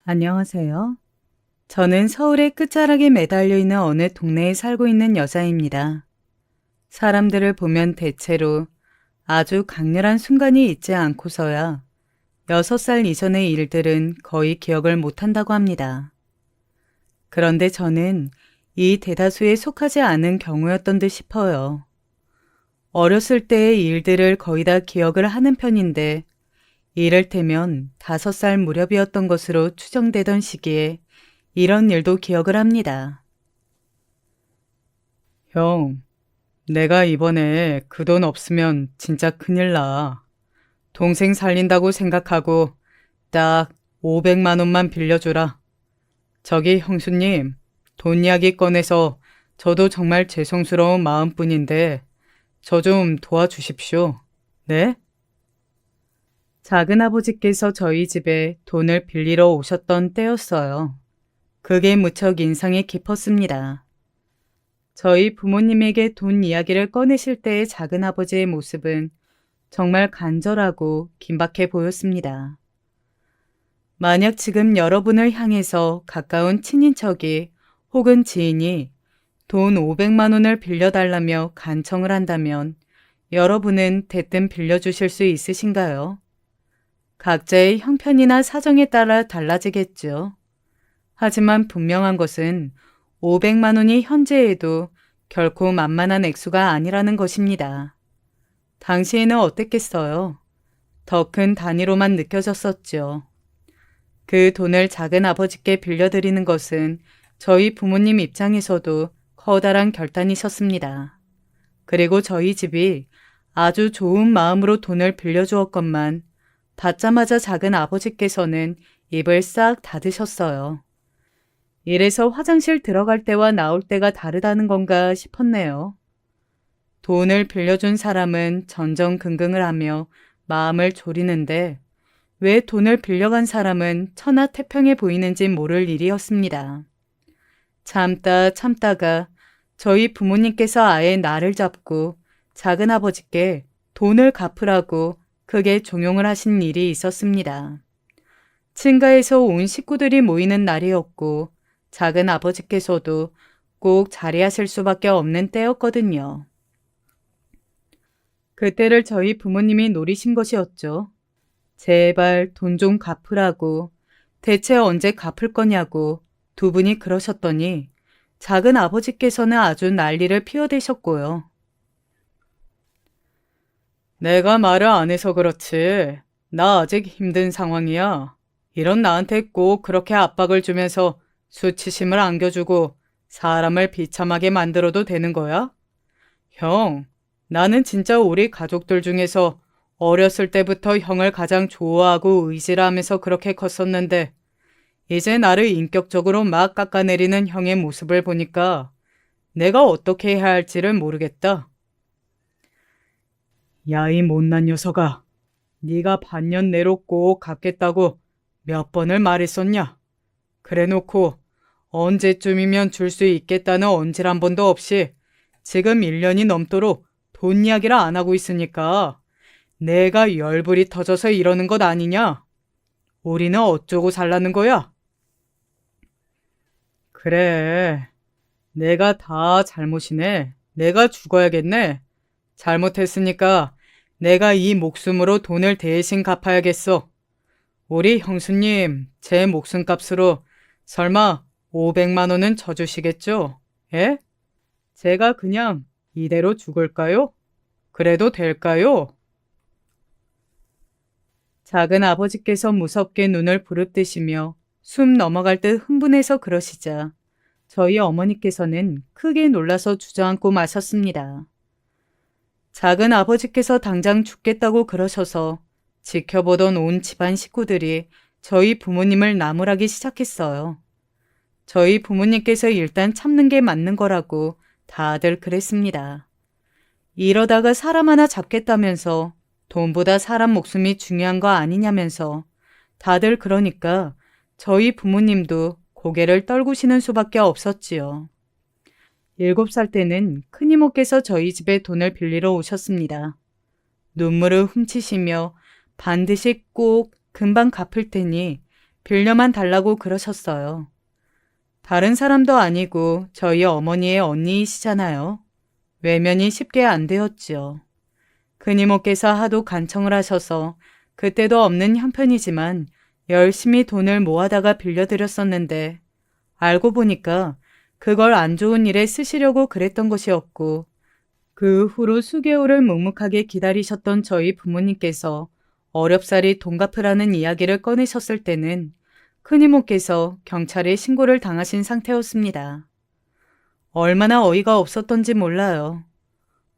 안녕하세요. 저는 서울의 끝자락에 매달려 있는 어느 동네에 살고 있는 여자입니다. 사람들을 보면 대체로 아주 강렬한 순간이 있지 않고서야 6살 이전의 일들은 거의 기억을 못한다고 합니다. 그런데 저는 이 대다수에 속하지 않은 경우였던 듯 싶어요. 어렸을 때의 일들을 거의 다 기억을 하는 편인데 이를테면 5살 무렵이었던 것으로 추정되던 시기에 이런 일도 기억을 합니다. 형, 내가 이번에 그 돈 없으면 진짜 큰일 나. 동생 살린다고 생각하고 딱 500만 원만 빌려주라. 저기 형수님, 돈 이야기 꺼내서 저도 정말 죄송스러운 마음뿐인데 저 좀 도와주십시오. 네? 작은아버지께서 저희 집에 돈을 빌리러 오셨던 때였어요. 그게 무척 인상이 깊었습니다. 저희 부모님에게 돈 이야기를 꺼내실 때의 작은아버지의 모습은 정말 간절하고 긴박해 보였습니다. 만약 지금 여러분을 향해서 가까운 친인척이 혹은 지인이 돈 500만 원을 빌려달라며 간청을 한다면 여러분은 대뜸 빌려주실 수 있으신가요? 각자의 형편이나 사정에 따라 달라지겠죠. 하지만 분명한 것은 500만 원이 현재에도 결코 만만한 액수가 아니라는 것입니다. 당시에는 어땠겠어요? 더 큰 단위로만 느껴졌었죠. 그 돈을 작은 아버지께 빌려드리는 것은 저희 부모님 입장에서도 커다란 결단이셨습니다. 그리고 저희 집이 아주 좋은 마음으로 돈을 빌려주었건만 받자마자 작은 아버지께서는 입을 싹 닫으셨어요. 이래서 화장실 들어갈 때와 나올 때가 다르다는 건가 싶었네요. 돈을 빌려준 사람은 전전긍긍을 하며 마음을 졸이는데 왜 돈을 빌려간 사람은 천하태평해 보이는지 모를 일이었습니다. 참다 참다가 저희 부모님께서 아예 나를 잡고 작은 아버지께 돈을 갚으라고 크게 종용을 하신 일이 있었습니다. 친가에서 온 식구들이 모이는 날이었고 작은 아버지께서도 꼭 자리하실 수밖에 없는 때였거든요. 그때를 저희 부모님이 노리신 것이었죠. 제발 돈 좀 갚으라고, 대체 언제 갚을 거냐고 두 분이 그러셨더니 작은 아버지께서는 아주 난리를 피워대셨고요. 내가 말을 안 해서 그렇지. 나 아직 힘든 상황이야. 이런 나한테 꼭 그렇게 압박을 주면서 수치심을 안겨주고 사람을 비참하게 만들어도 되는 거야? 형, 나는 진짜 우리 가족들 중에서 어렸을 때부터 형을 가장 좋아하고 의지하면서 그렇게 컸었는데 이제 나를 인격적으로 막 깎아내리는 형의 모습을 보니까 내가 어떻게 해야 할지를 모르겠다. 야, 이 못난 녀석아. 네가 반년 내로 꼭 갚겠다고 몇 번을 말했었냐? 그래놓고 언제쯤이면 줄 수 있겠다는 언질 한 번도 없이 지금 1년이 넘도록 돈 이야기를 안 하고 있으니까 내가 열불이 터져서 이러는 것 아니냐? 우리는 어쩌고 살라는 거야? 그래, 내가 다 잘못이네. 내가 죽어야겠네. 잘못했으니까 내가 이 목숨으로 돈을 대신 갚아야겠어. 우리 형수님, 제 목숨값으로 설마 500만 원은 쳐주시겠죠? 예? 제가 그냥 이대로 죽을까요? 그래도 될까요? 작은 아버지께서 무섭게 눈을 부릅뜨시며 숨 넘어갈 듯 흥분해서 그러시자 저희 어머니께서는 크게 놀라서 주저앉고 마셨습니다. 작은 아버지께서 당장 죽겠다고 그러셔서 지켜보던 온 집안 식구들이 저희 부모님을 나무라기 시작했어요. 저희 부모님께서 일단 참는 게 맞는 거라고 다들 그랬습니다. 이러다가 사람 하나 잡겠다면서 돈보다 사람 목숨이 중요한 거 아니냐면서 다들 그러니까 저희 부모님도 고개를 떨구시는 수밖에 없었지요. 7살 때는 큰이모께서 저희 집에 돈을 빌리러 오셨습니다. 눈물을 훔치시며 반드시 꼭 금방 갚을 테니 빌려만 달라고 그러셨어요. 다른 사람도 아니고 저희 어머니의 언니이시잖아요. 외면이 쉽게 안 되었지요. 큰이모께서 하도 간청을 하셔서 그때도 없는 형편이지만 열심히 돈을 모아다가 빌려드렸었는데 알고 보니까 그걸 안 좋은 일에 쓰시려고 그랬던 것이었고 그 후로 수개월을 묵묵하게 기다리셨던 저희 부모님께서 어렵사리 돈 갚으라는 이야기를 꺼내셨을 때는 큰이모께서 경찰에 신고를 당하신 상태였습니다. 얼마나 어이가 없었던지 몰라요.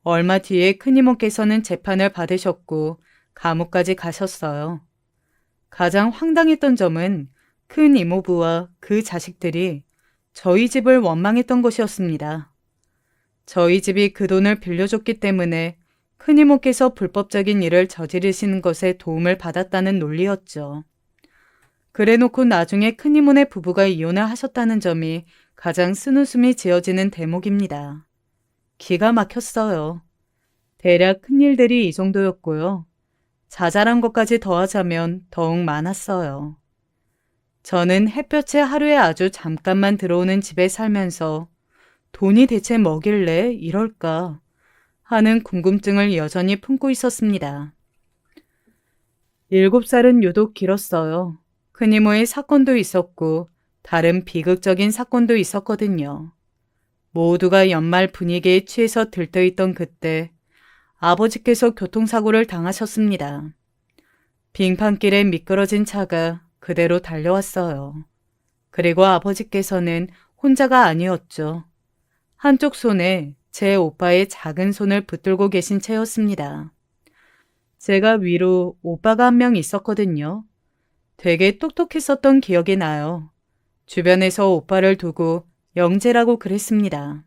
얼마 뒤에 큰이모께서는 재판을 받으셨고 감옥까지 가셨어요. 가장 황당했던 점은 큰 이모부와 그 자식들이 저희 집을 원망했던 것이었습니다. 저희 집이 그 돈을 빌려줬기 때문에 큰이모께서 불법적인 일을 저지르시는 것에 도움을 받았다는 논리였죠. 그래놓고 나중에 큰이모네 부부가 이혼을 하셨다는 점이 가장 쓴웃음이 지어지는 대목입니다. 기가 막혔어요. 대략 큰일들이 이 정도였고요. 자잘한 것까지 더하자면 더욱 많았어요. 저는 햇볕에 하루에 아주 잠깐만 들어오는 집에 살면서 돈이 대체 뭐길래 이럴까 하는 궁금증을 여전히 품고 있었습니다. 7살은 유독 길었어요. 큰이모의 사건도 있었고 다른 비극적인 사건도 있었거든요. 모두가 연말 분위기에 취해서 들떠있던 그때 아버지께서 교통사고를 당하셨습니다. 빙판길에 미끄러진 차가 그대로 달려왔어요. 그리고 아버지께서는 혼자가 아니었죠. 한쪽 손에 제 오빠의 작은 손을 붙들고 계신 채였습니다. 제가 위로 오빠가 한 명 있었거든요. 되게 똑똑했었던 기억이 나요. 주변에서 오빠를 두고 영재라고 그랬습니다.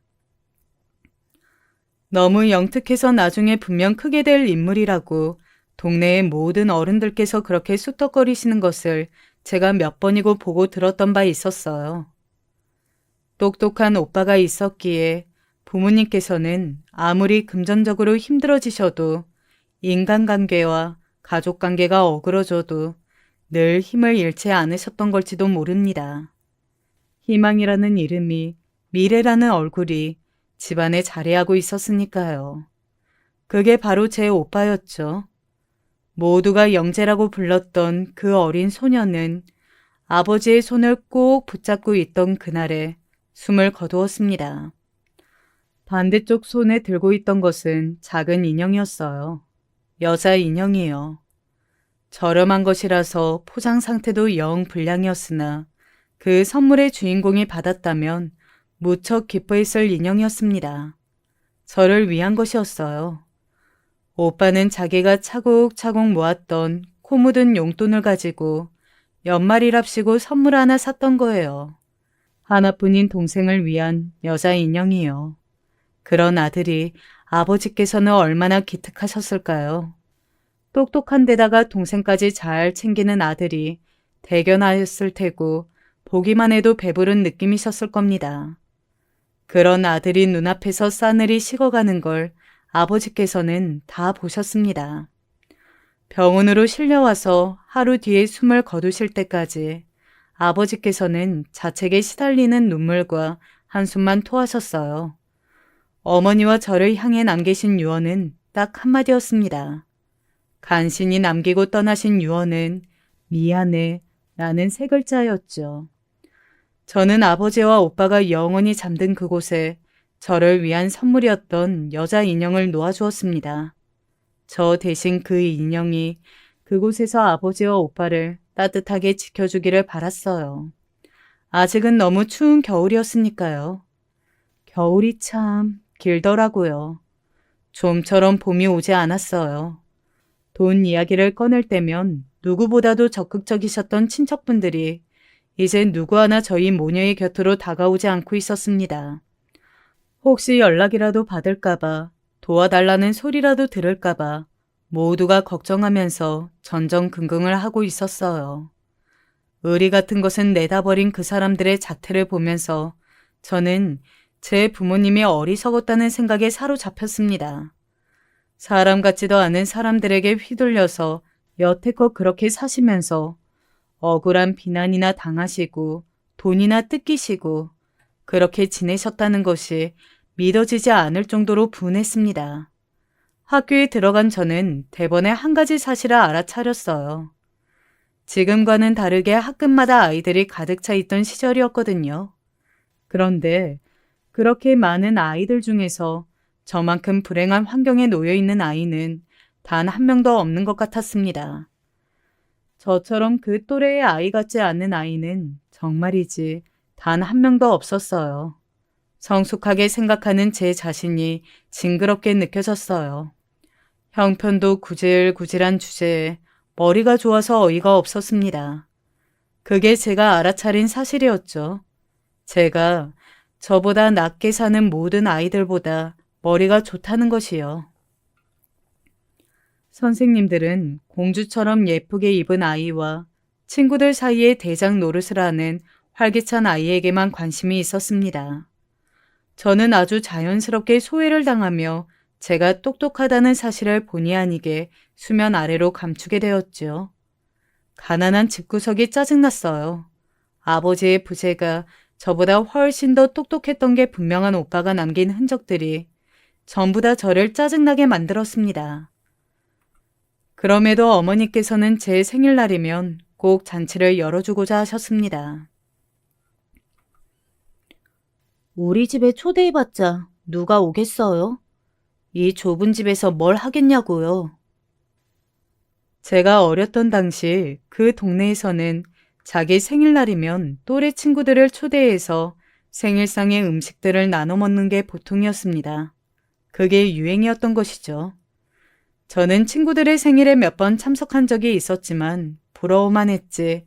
너무 영특해서 나중에 분명 크게 될 인물이라고 동네의 모든 어른들께서 그렇게 쑥덕거리시는 것을 제가 몇 번이고 보고 들었던 바 있었어요. 똑똑한 오빠가 있었기에 부모님께서는 아무리 금전적으로 힘들어지셔도 인간관계와 가족관계가 어그러져도 늘 힘을 잃지 않으셨던 걸지도 모릅니다. 희망이라는 이름이 미래라는 얼굴이 집안에 자리하고 있었으니까요. 그게 바로 제 오빠였죠. 모두가 영재라고 불렀던 그 어린 소녀는 아버지의 손을 꼭 붙잡고 있던 그날에 숨을 거두었습니다. 반대쪽 손에 들고 있던 것은 작은 인형이었어요. 여자 인형이요. 저렴한 것이라서 포장 상태도 영 불량이었으나 그 선물의 주인공이 받았다면 무척 기뻐했을 인형이었습니다. 저를 위한 것이었어요. 오빠는 자기가 차곡차곡 모았던 코 묻은 용돈을 가지고 연말이랍시고 선물 하나 샀던 거예요. 하나뿐인 동생을 위한 여자 인형이요. 그런 아들이 아버지께서는 얼마나 기특하셨을까요? 똑똑한 데다가 동생까지 잘 챙기는 아들이 대견하였을 테고 보기만 해도 배부른 느낌이셨을 겁니다. 그런 아들이 눈앞에서 싸늘히 식어가는 걸 아버지께서는 다 보셨습니다. 병원으로 실려와서 하루 뒤에 숨을 거두실 때까지 아버지께서는 자책에 시달리는 눈물과 한숨만 토하셨어요. 어머니와 저를 향해 남기신 유언은 딱 한마디였습니다. 간신히 남기고 떠나신 유언은 미안해 라는 세 글자였죠. 저는 아버지와 오빠가 영원히 잠든 그곳에 저를 위한 선물이었던 여자 인형을 놓아주었습니다. 저 대신 그 인형이 그곳에서 아버지와 오빠를 따뜻하게 지켜주기를 바랐어요. 아직은 너무 추운 겨울이었으니까요. 겨울이 참 길더라고요. 좀처럼 봄이 오지 않았어요. 돈 이야기를 꺼낼 때면 누구보다도 적극적이셨던 친척분들이 이제 누구 하나 저희 모녀의 곁으로 다가오지 않고 있었습니다. 혹시 연락이라도 받을까봐, 도와달라는 소리라도 들을까봐 모두가 걱정하면서 전전긍긍을 하고 있었어요. 의리 같은 것은 내다버린 그 사람들의 자태를 보면서 저는 제 부모님이 어리석었다는 생각에 사로잡혔습니다. 사람 같지도 않은 사람들에게 휘둘려서 여태껏 그렇게 사시면서 억울한 비난이나 당하시고 돈이나 뜯기시고 그렇게 지내셨다는 것이 믿어지지 않을 정도로 분했습니다. 학교에 들어간 저는 대번에 한 가지 사실을 알아차렸어요. 지금과는 다르게 학급마다 아이들이 가득 차 있던 시절이었거든요. 그런데 그렇게 많은 아이들 중에서 저만큼 불행한 환경에 놓여 있는 아이는 단 한 명도 없는 것 같았습니다. 저처럼 그 또래의 아이 같지 않는 아이는 정말이지 단 한 명도 없었어요. 성숙하게 생각하는 제 자신이 징그럽게 느껴졌어요. 형편도 구질구질한 주제에 머리가 좋아서 어이가 없었습니다. 그게 제가 알아차린 사실이었죠. 제가 저보다 낮게 사는 모든 아이들보다 머리가 좋다는 것이요. 선생님들은 공주처럼 예쁘게 입은 아이와 친구들 사이에 대장 노릇을 하는 활기찬 아이에게만 관심이 있었습니다. 저는 아주 자연스럽게 소외를 당하며 제가 똑똑하다는 사실을 본의 아니게 수면 아래로 감추게 되었죠. 가난한 집구석이 짜증났어요. 아버지의 부재가 저보다 훨씬 더 똑똑했던 게 분명한 오빠가 남긴 흔적들이 전부 다 저를 짜증나게 만들었습니다. 그럼에도 어머니께서는 제 생일날이면 꼭 잔치를 열어주고자 하셨습니다. 우리 집에 초대해봤자 누가 오겠어요? 이 좁은 집에서 뭘 하겠냐고요. 제가 어렸던 당시 그 동네에서는 자기 생일날이면 또래 친구들을 초대해서 생일상의 음식들을 나눠 먹는 게 보통이었습니다. 그게 유행이었던 것이죠. 저는 친구들의 생일에 몇 번 참석한 적이 있었지만 부러워만 했지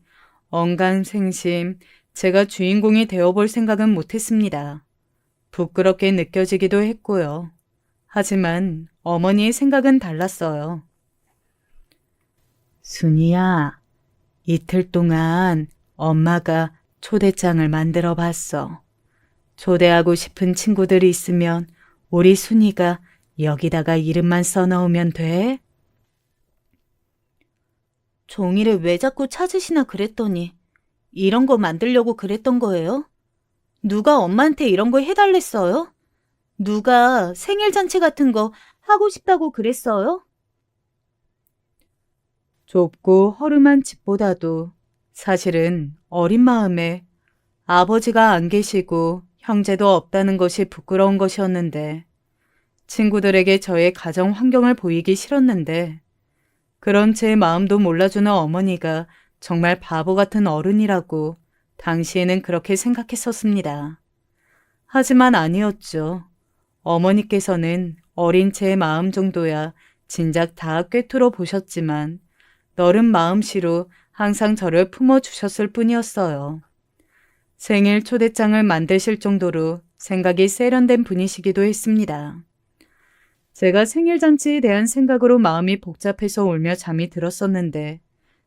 언감생심 제가 주인공이 되어볼 생각은 못했습니다. 부끄럽게 느껴지기도 했고요. 하지만 어머니의 생각은 달랐어요. 순이야, 이틀 동안 엄마가 초대장을 만들어 봤어. 초대하고 싶은 친구들이 있으면 우리 순이가 여기다가 이름만 써넣으면 돼? 종이를 왜 자꾸 찾으시나 그랬더니 이런 거 만들려고 그랬던 거예요? 누가 엄마한테 이런 거 해달랬어요? 누가 생일 잔치 같은 거 하고 싶다고 그랬어요? 좁고 허름한 집보다도 사실은 어린 마음에 아버지가 안 계시고 형제도 없다는 것이 부끄러운 것이었는데 친구들에게 저의 가정 환경을 보이기 싫었는데 그런 제 마음도 몰라주는 어머니가 정말 바보 같은 어른이라고 당시에는 그렇게 생각했었습니다. 하지만 아니었죠. 어머니께서는 어린 제 마음 정도야 진작 다 꿰뚫어 보셨지만 너른 마음씨로 항상 저를 품어주셨을 뿐이었어요. 생일 초대장을 만드실 정도로 생각이 세련된 분이시기도 했습니다. 제가 생일잔치에 대한 생각으로 마음이 복잡해서 울며 잠이 들었었는데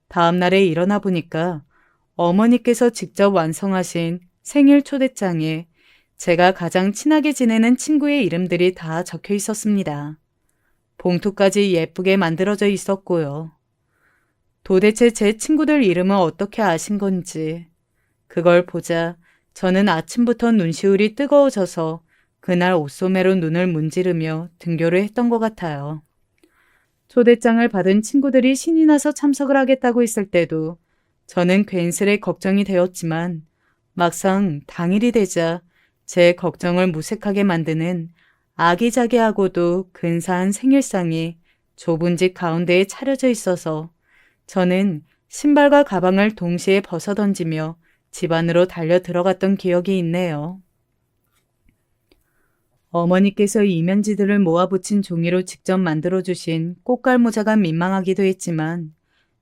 다음 날에 일어나 보니까 어머니께서 직접 완성하신 생일 초대장에 제가 가장 친하게 지내는 친구의 이름들이 다 적혀 있었습니다. 봉투까지 예쁘게 만들어져 있었고요. 도대체 제 친구들 이름은 어떻게 아신 건지 그걸 보자 저는 아침부터 눈시울이 뜨거워져서 그날 옷소매로 눈을 문지르며 등교를 했던 것 같아요. 초대장을 받은 친구들이 신이 나서 참석을 하겠다고 했을 때도 저는 괜스레 걱정이 되었지만 막상 당일이 되자 제 걱정을 무색하게 만드는 아기자기하고도 근사한 생일상이 좁은 집 가운데에 차려져 있어서 저는 신발과 가방을 동시에 벗어던지며 집 안으로 달려 들어갔던 기억이 있네요. 어머니께서 이면지들을 모아붙인 종이로 직접 만들어주신 꽃갈모자가 민망하기도 했지만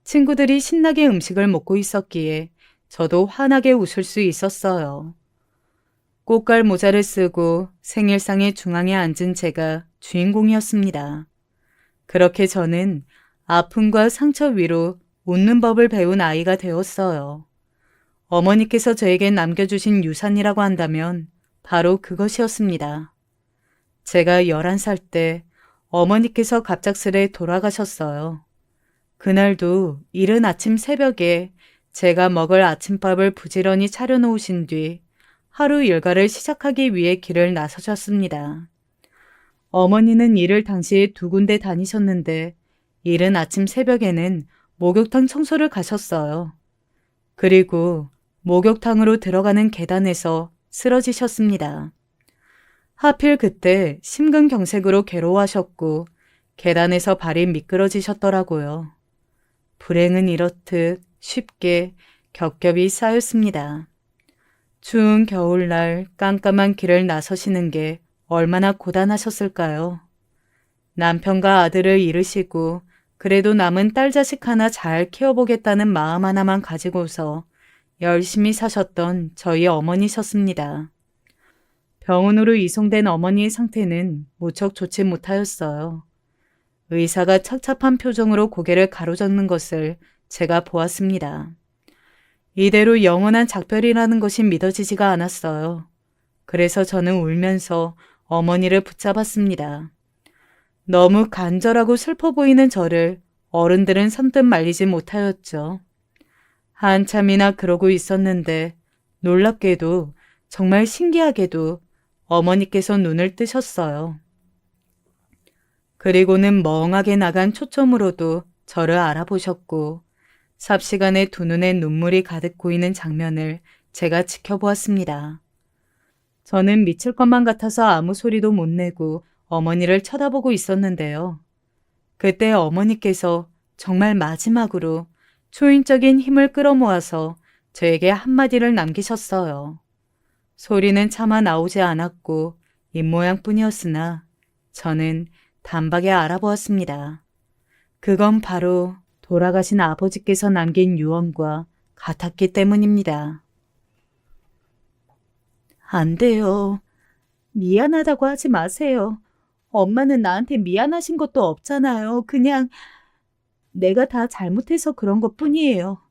친구들이 신나게 음식을 먹고 있었기에 저도 환하게 웃을 수 있었어요. 꽃갈모자를 쓰고 생일상의 중앙에 앉은 제가 주인공이었습니다. 그렇게 저는 아픔과 상처 위로 웃는 법을 배운 아이가 되었어요. 어머니께서 저에게 남겨주신 유산이라고 한다면 바로 그것이었습니다. 제가 11살 때 어머니께서 갑작스레 돌아가셨어요. 그날도 이른 아침 새벽에 제가 먹을 아침밥을 부지런히 차려놓으신 뒤 하루 일과를 시작하기 위해 길을 나서셨습니다. 어머니는 일을 당시에 두 군데 다니셨는데 이른 아침 새벽에는 목욕탕 청소를 가셨어요. 그리고 목욕탕으로 들어가는 계단에서 쓰러지셨습니다. 하필 그때 심근경색으로 괴로워하셨고 계단에서 발이 미끄러지셨더라고요. 불행은 이렇듯 쉽게 겹겹이 쌓였습니다. 추운 겨울날 깜깜한 길을 나서시는 게 얼마나 고단하셨을까요? 남편과 아들을 잃으시고 그래도 남은 딸 자식 하나 잘 키워보겠다는 마음 하나만 가지고서 열심히 사셨던 저희 어머니셨습니다. 병원으로 이송된 어머니의 상태는 무척 좋지 못하였어요. 의사가 착잡한 표정으로 고개를 가로젓는 것을 제가 보았습니다. 이대로 영원한 작별이라는 것이 믿어지지가 않았어요. 그래서 저는 울면서 어머니를 붙잡았습니다. 너무 간절하고 슬퍼 보이는 저를 어른들은 선뜻 말리지 못하였죠. 한참이나 그러고 있었는데 놀랍게도 정말 신기하게도 어머니께서 눈을 뜨셨어요. 그리고는 멍하게 나간 초점으로도 저를 알아보셨고 삽시간에 두 눈에 눈물이 가득 고이는 장면을 제가 지켜보았습니다. 저는 미칠 것만 같아서 아무 소리도 못 내고 어머니를 쳐다보고 있었는데요. 그때 어머니께서 정말 마지막으로 초인적인 힘을 끌어모아서 저에게 한마디를 남기셨어요. 소리는 차마 나오지 않았고 입모양뿐이었으나 저는 단박에 알아보았습니다. 그건 바로 돌아가신 아버지께서 남긴 유언과 같았기 때문입니다. 안 돼요. 미안하다고 하지 마세요. 엄마는 나한테 미안하신 것도 없잖아요. 그냥 내가 다 잘못해서 그런 것뿐이에요.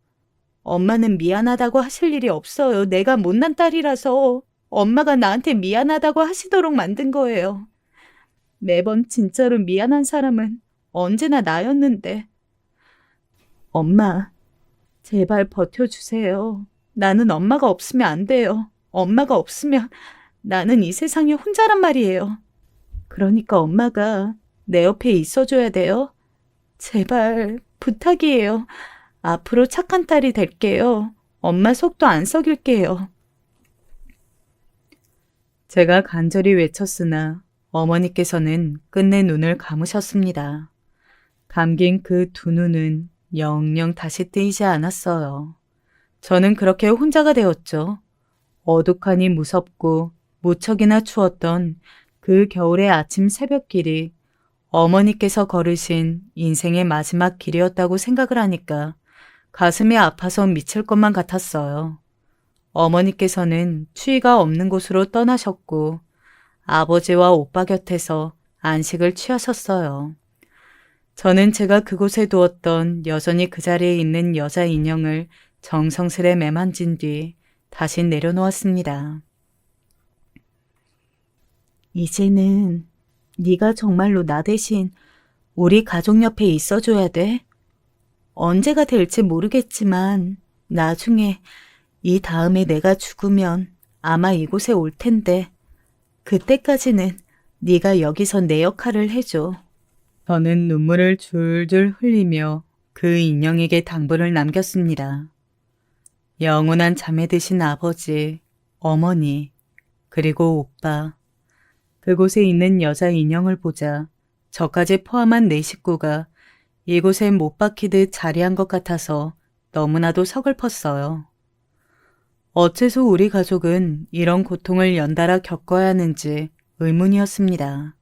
엄마는 미안하다고 하실 일이 없어요. 내가 못난 딸이라서 엄마가 나한테 미안하다고 하시도록 만든 거예요. 매번 진짜로 미안한 사람은 언제나 나였는데. 엄마, 제발 버텨주세요. 나는 엄마가 없으면 안 돼요. 엄마가 없으면 나는 이 세상에 혼자란 말이에요. 그러니까 엄마가 내 옆에 있어줘야 돼요. 제발 부탁이에요. 앞으로 착한 딸이 될게요. 엄마 속도 안 썩일게요. 제가 간절히 외쳤으나 어머니께서는 끝내 눈을 감으셨습니다. 감긴 그 두 눈은 영영 다시 뜨이지 않았어요. 저는 그렇게 혼자가 되었죠. 어둑하니 무섭고 무척이나 추웠던 그 겨울의 아침 새벽길이 어머니께서 걸으신 인생의 마지막 길이었다고 생각을 하니까 가슴이 아파서 미칠 것만 같았어요. 어머니께서는 추위가 없는 곳으로 떠나셨고 아버지와 오빠 곁에서 안식을 취하셨어요. 저는 제가 그곳에 두었던 여전히 그 자리에 있는 여자 인형을 정성스레 매만진 뒤 다시 내려놓았습니다. 이제는 네가 정말로 나 대신 우리 가족 옆에 있어줘야 돼. 언제가 될지 모르겠지만 나중에 이 다음에 내가 죽으면 아마 이곳에 올 텐데 그때까지는 네가 여기서 내 역할을 해줘. 저는 눈물을 줄줄 흘리며 그 인형에게 당부를 남겼습니다. 영원한 자매 되신 아버지, 어머니, 그리고 오빠. 그곳에 있는 여자 인형을 보자 저까지 포함한 네 식구가 이곳에 못 박히듯 자리한 것 같아서 너무나도 서글펐어요. 어째서 우리 가족은 이런 고통을 연달아 겪어야 하는지 의문이었습니다.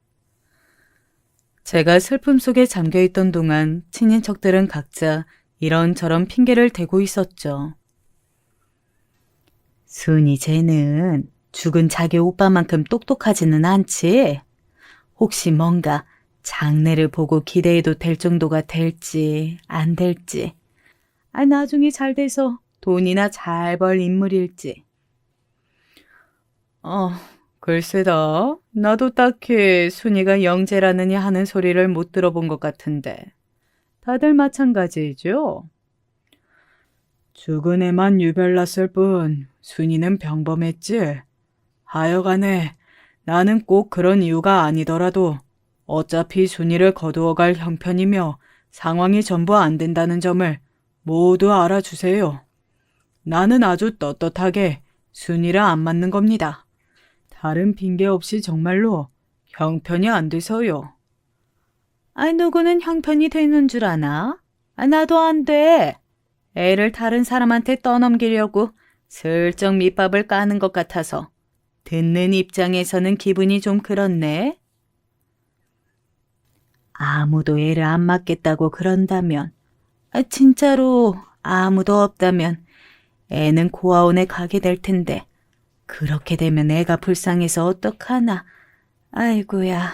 제가 슬픔 속에 잠겨있던 동안 친인척들은 각자 이런저런 핑계를 대고 있었죠. 순이 쟤는 죽은 자기 오빠만큼 똑똑하지는 않지? 혹시 뭔가 장래를 보고 기대해도 될 정도가 될지 안 될지. 나중에 잘 돼서 돈이나 잘 벌 인물일지. 글쎄다. 나도 딱히 순이가 영재라느니 하는 소리를 못 들어본 것 같은데. 다들 마찬가지죠? 죽은 애만 유별났을 뿐 순이는 평범했지. 하여간에 나는 꼭 그런 이유가 아니더라도 어차피 순이를 거두어갈 형편이며 상황이 전부 안 된다는 점을 모두 알아주세요. 나는 아주 떳떳하게 순이를 안 맞는 겁니다. 다른 핑계 없이 정말로 형편이 안 돼서요. 누구는 형편이 되는 줄 아나? 나도 안 돼. 애를 다른 사람한테 떠넘기려고 슬쩍 밑밥을 까는 것 같아서 듣는 입장에서는 기분이 좀 그렇네. 아무도 애를 안 맞겠다고 그런다면, 진짜로 아무도 없다면 애는 고아원에 가게 될 텐데 그렇게 되면 애가 불쌍해서 어떡하나. 아이고야.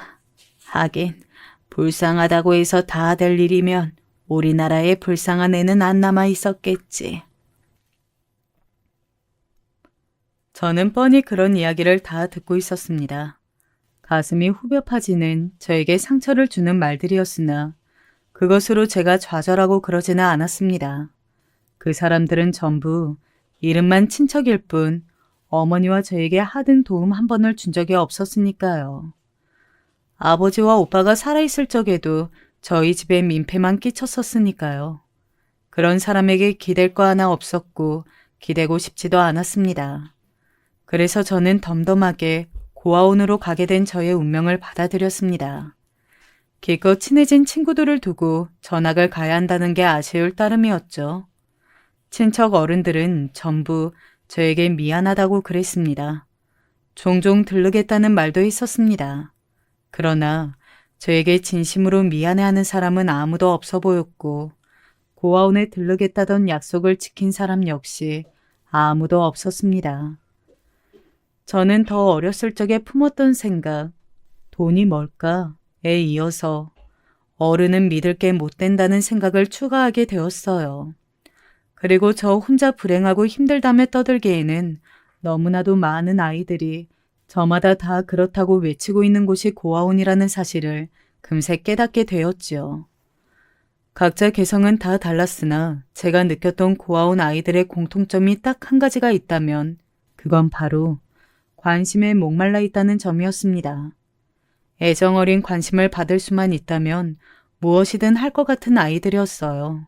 하긴 불쌍하다고 해서 다 될 일이면 우리나라에 불쌍한 애는 안 남아 있었겠지. 저는 뻔히 그런 이야기를 다 듣고 있었습니다. 가슴이 후벼 파지는 저에게 상처를 주는 말들이었으나 그것으로 제가 좌절하고 그러지는 않았습니다. 그 사람들은 전부 이름만 친척일 뿐 어머니와 저에게 하등 도움 한 번을 준 적이 없었으니까요. 아버지와 오빠가 살아있을 적에도 저희 집에 민폐만 끼쳤었으니까요. 그런 사람에게 기댈 거 하나 없었고 기대고 싶지도 않았습니다. 그래서 저는 덤덤하게 고아원으로 가게 된 저의 운명을 받아들였습니다. 기껏 친해진 친구들을 두고 전학을 가야 한다는 게 아쉬울 따름이었죠. 친척 어른들은 전부 저에게 미안하다고 그랬습니다. 종종 들르겠다는 말도 있었습니다. 그러나 저에게 진심으로 미안해하는 사람은 아무도 없어 보였고 고아원에 들르겠다던 약속을 지킨 사람 역시 아무도 없었습니다. 저는 더 어렸을 적에 품었던 생각, 돈이 뭘까에 이어서 어른은 믿을 게 못 된다는 생각을 추가하게 되었어요. 그리고 저 혼자 불행하고 힘들다며 떠들기에는 너무나도 많은 아이들이 저마다 다 그렇다고 외치고 있는 곳이 고아원이라는 사실을 금세 깨닫게 되었지요. 각자 개성은 다 달랐으나 제가 느꼈던 고아원 아이들의 공통점이 딱 한 가지가 있다면 그건 바로 관심에 목말라 있다는 점이었습니다. 애정어린 관심을 받을 수만 있다면 무엇이든 할 것 같은 아이들이었어요.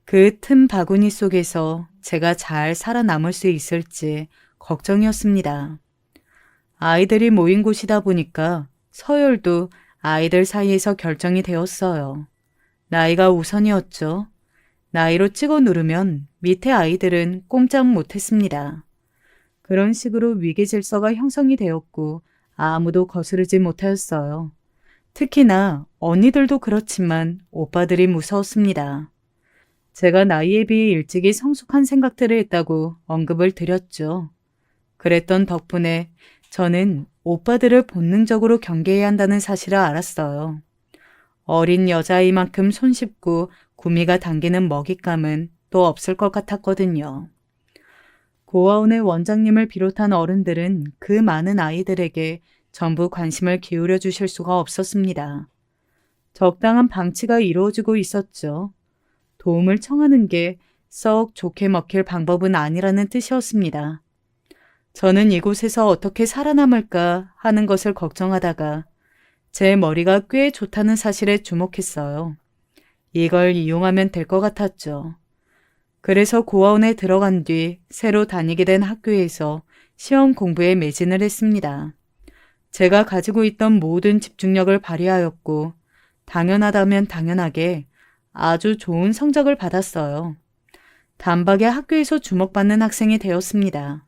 그 틈 바구니 속에서 제가 잘 살아남을 수 있을지 걱정이었습니다. 아이들이 모인 곳이다 보니까 서열도 아이들 사이에서 결정이 되었어요. 나이가 우선이었죠. 나이로 찍어 누르면 밑에 아이들은 꼼짝 못했습니다. 그런 식으로 위계 질서가 형성이 되었고 아무도 거스르지 못하였어요. 특히나 언니들도 그렇지만 오빠들이 무서웠습니다. 제가 나이에 비해 일찍이 성숙한 생각들을 했다고 언급을 드렸죠. 그랬던 덕분에 저는 오빠들을 본능적으로 경계해야 한다는 사실을 알았어요. 어린 여자아이만큼 손쉽고 구미가 당기는 먹잇감은 또 없을 것 같았거든요. 고아원의 원장님을 비롯한 어른들은 그 많은 아이들에게 전부 관심을 기울여 주실 수가 없었습니다. 적당한 방치가 이루어지고 있었죠. 도움을 청하는 게 썩 좋게 먹힐 방법은 아니라는 뜻이었습니다. 저는 이곳에서 어떻게 살아남을까 하는 것을 걱정하다가 제 머리가 꽤 좋다는 사실에 주목했어요. 이걸 이용하면 될 것 같았죠. 그래서 고아원에 들어간 뒤 새로 다니게 된 학교에서 시험 공부에 매진을 했습니다. 제가 가지고 있던 모든 집중력을 발휘하였고 당연하다면 당연하게 아주 좋은 성적을 받았어요. 단박에 학교에서 주목받는 학생이 되었습니다.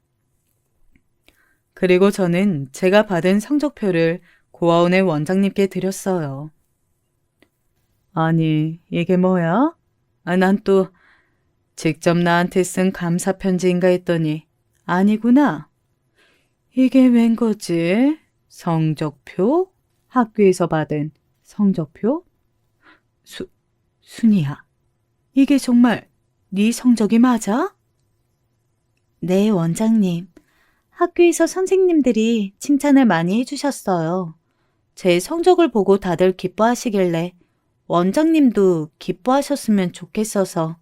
그리고 저는 제가 받은 성적표를 고아원의 원장님께 드렸어요. 아니, 이게 뭐야? 난 또 직접 나한테 쓴 감사 편지인가 했더니 아니구나. 이게 웬 거지? 성적표? 학교에서 받은 성적표? 순이야, 이게 정말 네 성적이 맞아? 네, 원장님. 학교에서 선생님들이 칭찬을 많이 해주셨어요. 제 성적을 보고 다들 기뻐하시길래 원장님도 기뻐하셨으면 좋겠어서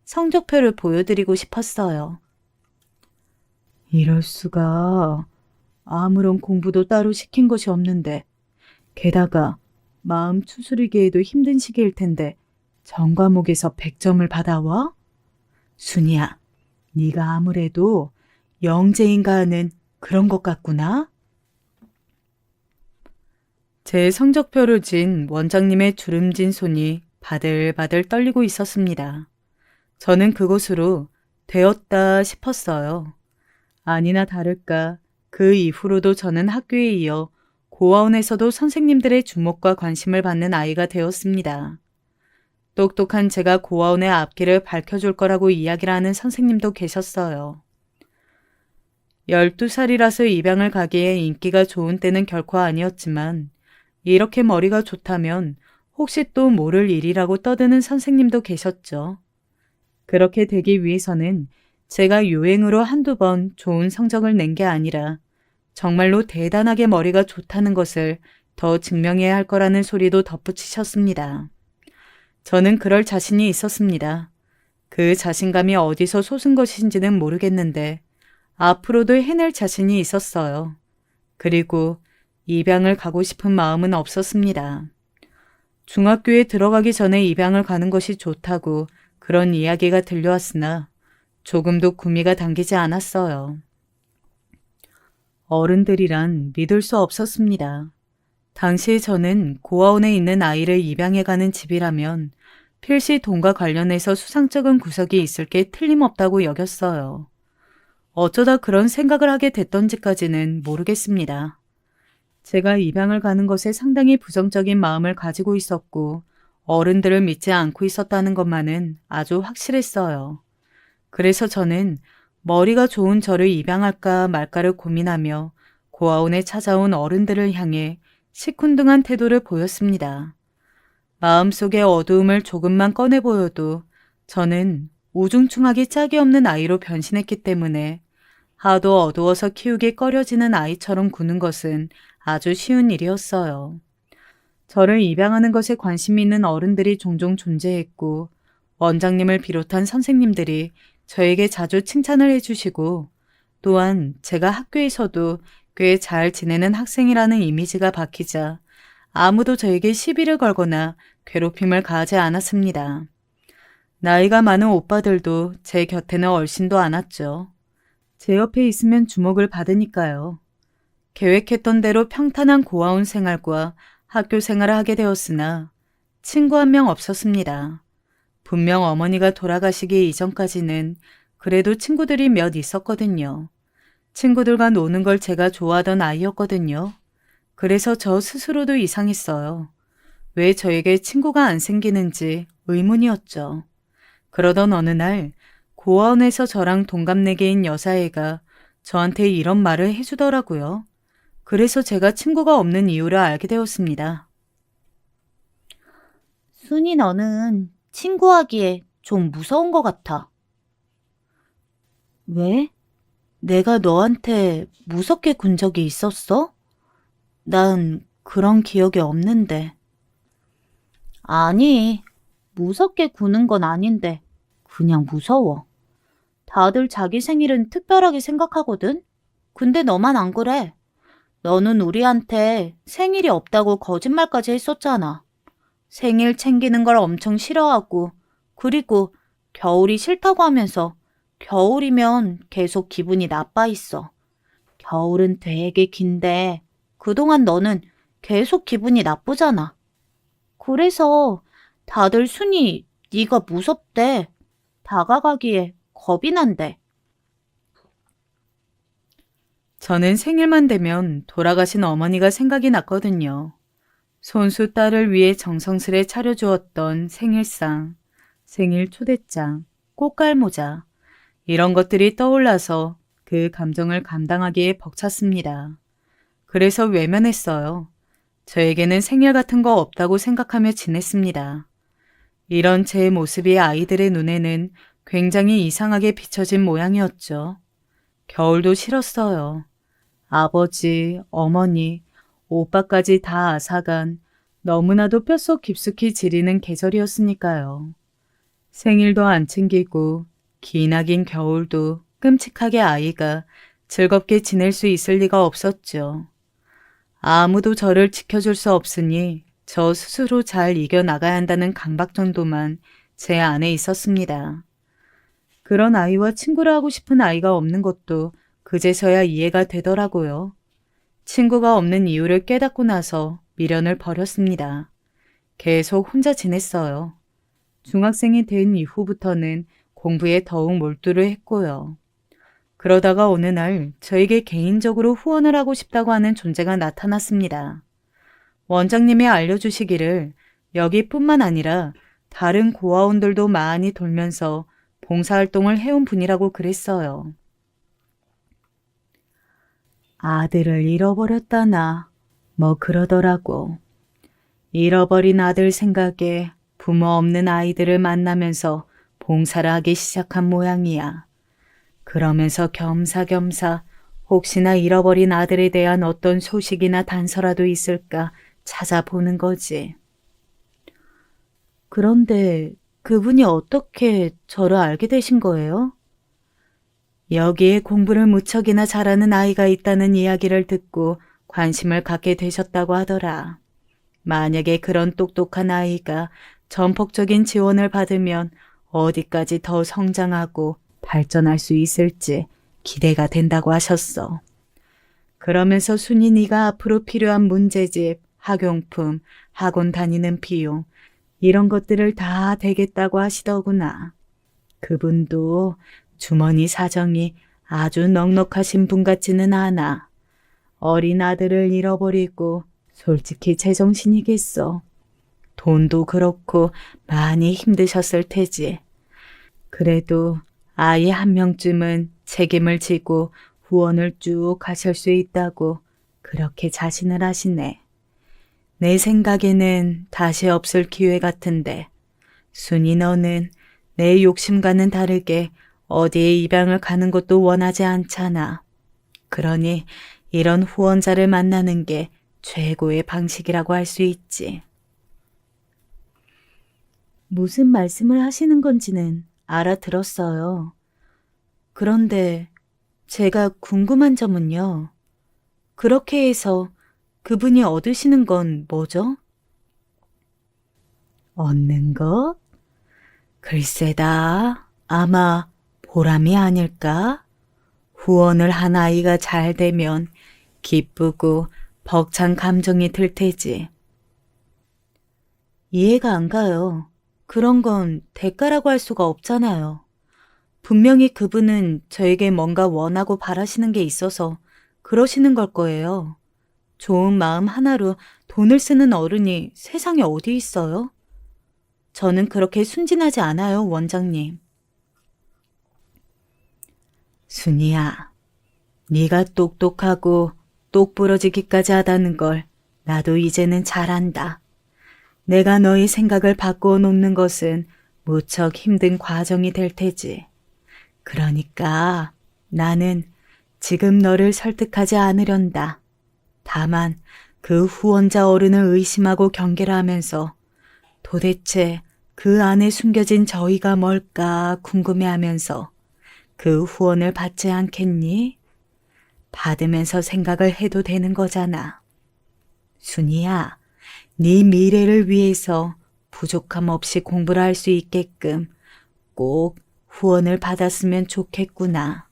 성적표를 보여드리고 싶었어요. 이럴 수가. 아무런 공부도 따로 시킨 것이 없는데, 게다가 마음 추스리기에도 힘든 시기일 텐데 전 과목에서 100점을 받아와? 순이야, 네가 아무래도 영재인가 하는 그런 것 같구나? 제 성적표를 쥔 원장님의 주름진 손이 바들바들 떨리고 있었습니다. 저는 그곳으로 되었다 싶었어요. 아니나 다를까 그 이후로도 저는 학교에 이어 고아원에서도 선생님들의 주목과 관심을 받는 아이가 되었습니다. 똑똑한 제가 고아원의 앞길을 밝혀줄 거라고 이야기를 하는 선생님도 계셨어요. 12살이라서 입양을 가기에 인기가 좋은 때는 결코 아니었지만 이렇게 머리가 좋다면 혹시 또 모를 일이라고 떠드는 선생님도 계셨죠. 그렇게 되기 위해서는 제가 유행으로 한두 번 좋은 성적을 낸 게 아니라 정말로 대단하게 머리가 좋다는 것을 더 증명해야 할 거라는 소리도 덧붙이셨습니다. 저는 그럴 자신이 있었습니다. 그 자신감이 어디서 솟은 것인지는 모르겠는데 앞으로도 해낼 자신이 있었어요. 그리고 입양을 가고 싶은 마음은 없었습니다. 중학교에 들어가기 전에 입양을 가는 것이 좋다고 그런 이야기가 들려왔으나 조금도 구미가 당기지 않았어요. 어른들이란 믿을 수 없었습니다. 당시 저는 고아원에 있는 아이를 입양해 가는 집이라면 필시 돈과 관련해서 수상쩍은 구석이 있을 게 틀림없다고 여겼어요. 어쩌다 그런 생각을 하게 됐던지까지는 모르겠습니다. 제가 입양을 가는 것에 상당히 부정적인 마음을 가지고 있었고 어른들을 믿지 않고 있었다는 것만은 아주 확실했어요. 그래서 저는 머리가 좋은 저를 입양할까 말까를 고민하며 고아원에 찾아온 어른들을 향해 시큰둥한 태도를 보였습니다. 마음속의 어두움을 조금만 꺼내 보여도 저는 우중충하기 짝이 없는 아이로 변신했기 때문에 하도 어두워서 키우기 꺼려지는 아이처럼 구는 것은 아주 쉬운 일이었어요. 저를 입양하는 것에 관심이 있는 어른들이 종종 존재했고 원장님을 비롯한 선생님들이 저에게 자주 칭찬을 해주시고 또한 제가 학교에서도 꽤 잘 지내는 학생이라는 이미지가 박히자 아무도 저에게 시비를 걸거나 괴롭힘을 가하지 않았습니다. 나이가 많은 오빠들도 제 곁에는 얼씬도 않았죠. 제 옆에 있으면 주목을 받으니까요. 계획했던 대로 평탄한 고아원 생활과 학교 생활을 하게 되었으나 친구 한 명 없었습니다. 분명 어머니가 돌아가시기 이전까지는 그래도 친구들이 몇 있었거든요. 친구들과 노는 걸 제가 좋아하던 아이였거든요. 그래서 저 스스로도 이상했어요. 왜 저에게 친구가 안 생기는지 의문이었죠. 그러던 어느 날 고아원에서 저랑 동갑내기인 여자애가 저한테 이런 말을 해주더라고요. 그래서 제가 친구가 없는 이유를 알게 되었습니다. 순이 너는 친구하기에 좀 무서운 것 같아. 왜? 내가 너한테 무섭게 군 적이 있었어? 난 그런 기억이 없는데. 아니, 무섭게 구는 건 아닌데 그냥 무서워. 다들 자기 생일은 특별하게 생각하거든? 근데 너만 안 그래. 너는 우리한테 생일이 없다고 거짓말까지 했었잖아. 생일 챙기는 걸 엄청 싫어하고 그리고 겨울이 싫다고 하면서 겨울이면 계속 기분이 나빠 있어. 겨울은 되게 긴데 그동안 너는 계속 기분이 나쁘잖아. 그래서 다들 순이 네가 무섭대. 다가가기에 겁이 난대. 저는 생일만 되면 돌아가신 어머니가 생각이 났거든요. 손수 딸을 위해 정성스레 차려주었던 생일상, 생일 초대장, 꽃갈모자 이런 것들이 떠올라서 그 감정을 감당하기에 벅찼습니다. 그래서 외면했어요. 저에게는 생일 같은 거 없다고 생각하며 지냈습니다. 이런 제 모습이 아이들의 눈에는 굉장히 이상하게 비춰진 모양이었죠. 겨울도 싫었어요. 아버지, 어머니, 오빠까지 다 앗아간 너무나도 뼛속 깊숙이 지리는 계절이었으니까요. 생일도 안 챙기고 기나긴 겨울도 끔찍하게 아이가 즐겁게 지낼 수 있을 리가 없었죠. 아무도 저를 지켜줄 수 없으니 저 스스로 잘 이겨나가야 한다는 강박 정도만 제 안에 있었습니다. 그런 아이와 친구를 하고 싶은 아이가 없는 것도 그제서야 이해가 되더라고요. 친구가 없는 이유를 깨닫고 나서 미련을 버렸습니다. 계속 혼자 지냈어요. 중학생이 된 이후부터는 공부에 더욱 몰두를 했고요. 그러다가 어느 날 저에게 개인적으로 후원을 하고 싶다고 하는 존재가 나타났습니다. 원장님이 알려주시기를 여기뿐만 아니라 다른 고아원들도 많이 돌면서 봉사활동을 해온 분이라고 그랬어요. 아들을 잃어버렸다나 뭐 그러더라고. 잃어버린 아들 생각에 부모 없는 아이들을 만나면서 봉사를 하기 시작한 모양이야. 그러면서 겸사겸사 혹시나 잃어버린 아들에 대한 어떤 소식이나 단서라도 있을까 찾아보는 거지. 그런데 그분이 어떻게 저를 알게 되신 거예요? 여기에 공부를 무척이나 잘하는 아이가 있다는 이야기를 듣고 관심을 갖게 되셨다고 하더라. 만약에 그런 똑똑한 아이가 전폭적인 지원을 받으면 어디까지 더 성장하고 발전할 수 있을지 기대가 된다고 하셨어. 그러면서 순이 네가 앞으로 필요한 문제집, 학용품, 학원 다니는 비용 이런 것들을 다 대겠다고 하시더구나. 그분도 주머니 사정이 아주 넉넉하신 분 같지는 않아. 어린 아들을 잃어버리고 솔직히 제정신이겠어. 돈도 그렇고 많이 힘드셨을 테지. 그래도 아이 한 명쯤은 책임을 지고 후원을 쭉 하실 수 있다고 그렇게 자신을 하시네. 내 생각에는 다시 없을 기회 같은데 순이 너는 내 욕심과는 다르게 어디에 입양을 가는 것도 원하지 않잖아. 그러니 이런 후원자를 만나는 게 최고의 방식이라고 할 수 있지. 무슨 말씀을 하시는 건지는 알아들었어요. 그런데 제가 궁금한 점은요. 그렇게 해서 그분이 얻으시는 건 뭐죠? 얻는 것? 글쎄다. 아마 보람이 아닐까? 후원을 한 아이가 잘 되면 기쁘고 벅찬 감정이 들 테지. 이해가 안 가요. 그런 건 대가라고 할 수가 없잖아요. 분명히 그분은 저에게 뭔가 원하고 바라시는 게 있어서 그러시는 걸 거예요. 좋은 마음 하나로 돈을 쓰는 어른이 세상에 어디 있어요? 저는 그렇게 순진하지 않아요, 원장님. 순이야, 네가 똑똑하고 똑부러지기까지 하다는 걸 나도 이제는 잘 안다. 내가 너의 생각을 바꾸어 놓는 것은 무척 힘든 과정이 될 테지. 그러니까 나는 지금 너를 설득하지 않으련다. 다만 그 후원자 어른을 의심하고 경계를 하면서 도대체 그 안에 숨겨진 저희가 뭘까 궁금해하면서 그 후원을 받지 않겠니? 받으면서 생각을 해도 되는 거잖아. 순이야, 네 미래를 위해서 부족함 없이 공부를 할 수 있게끔 꼭 후원을 받았으면 좋겠구나.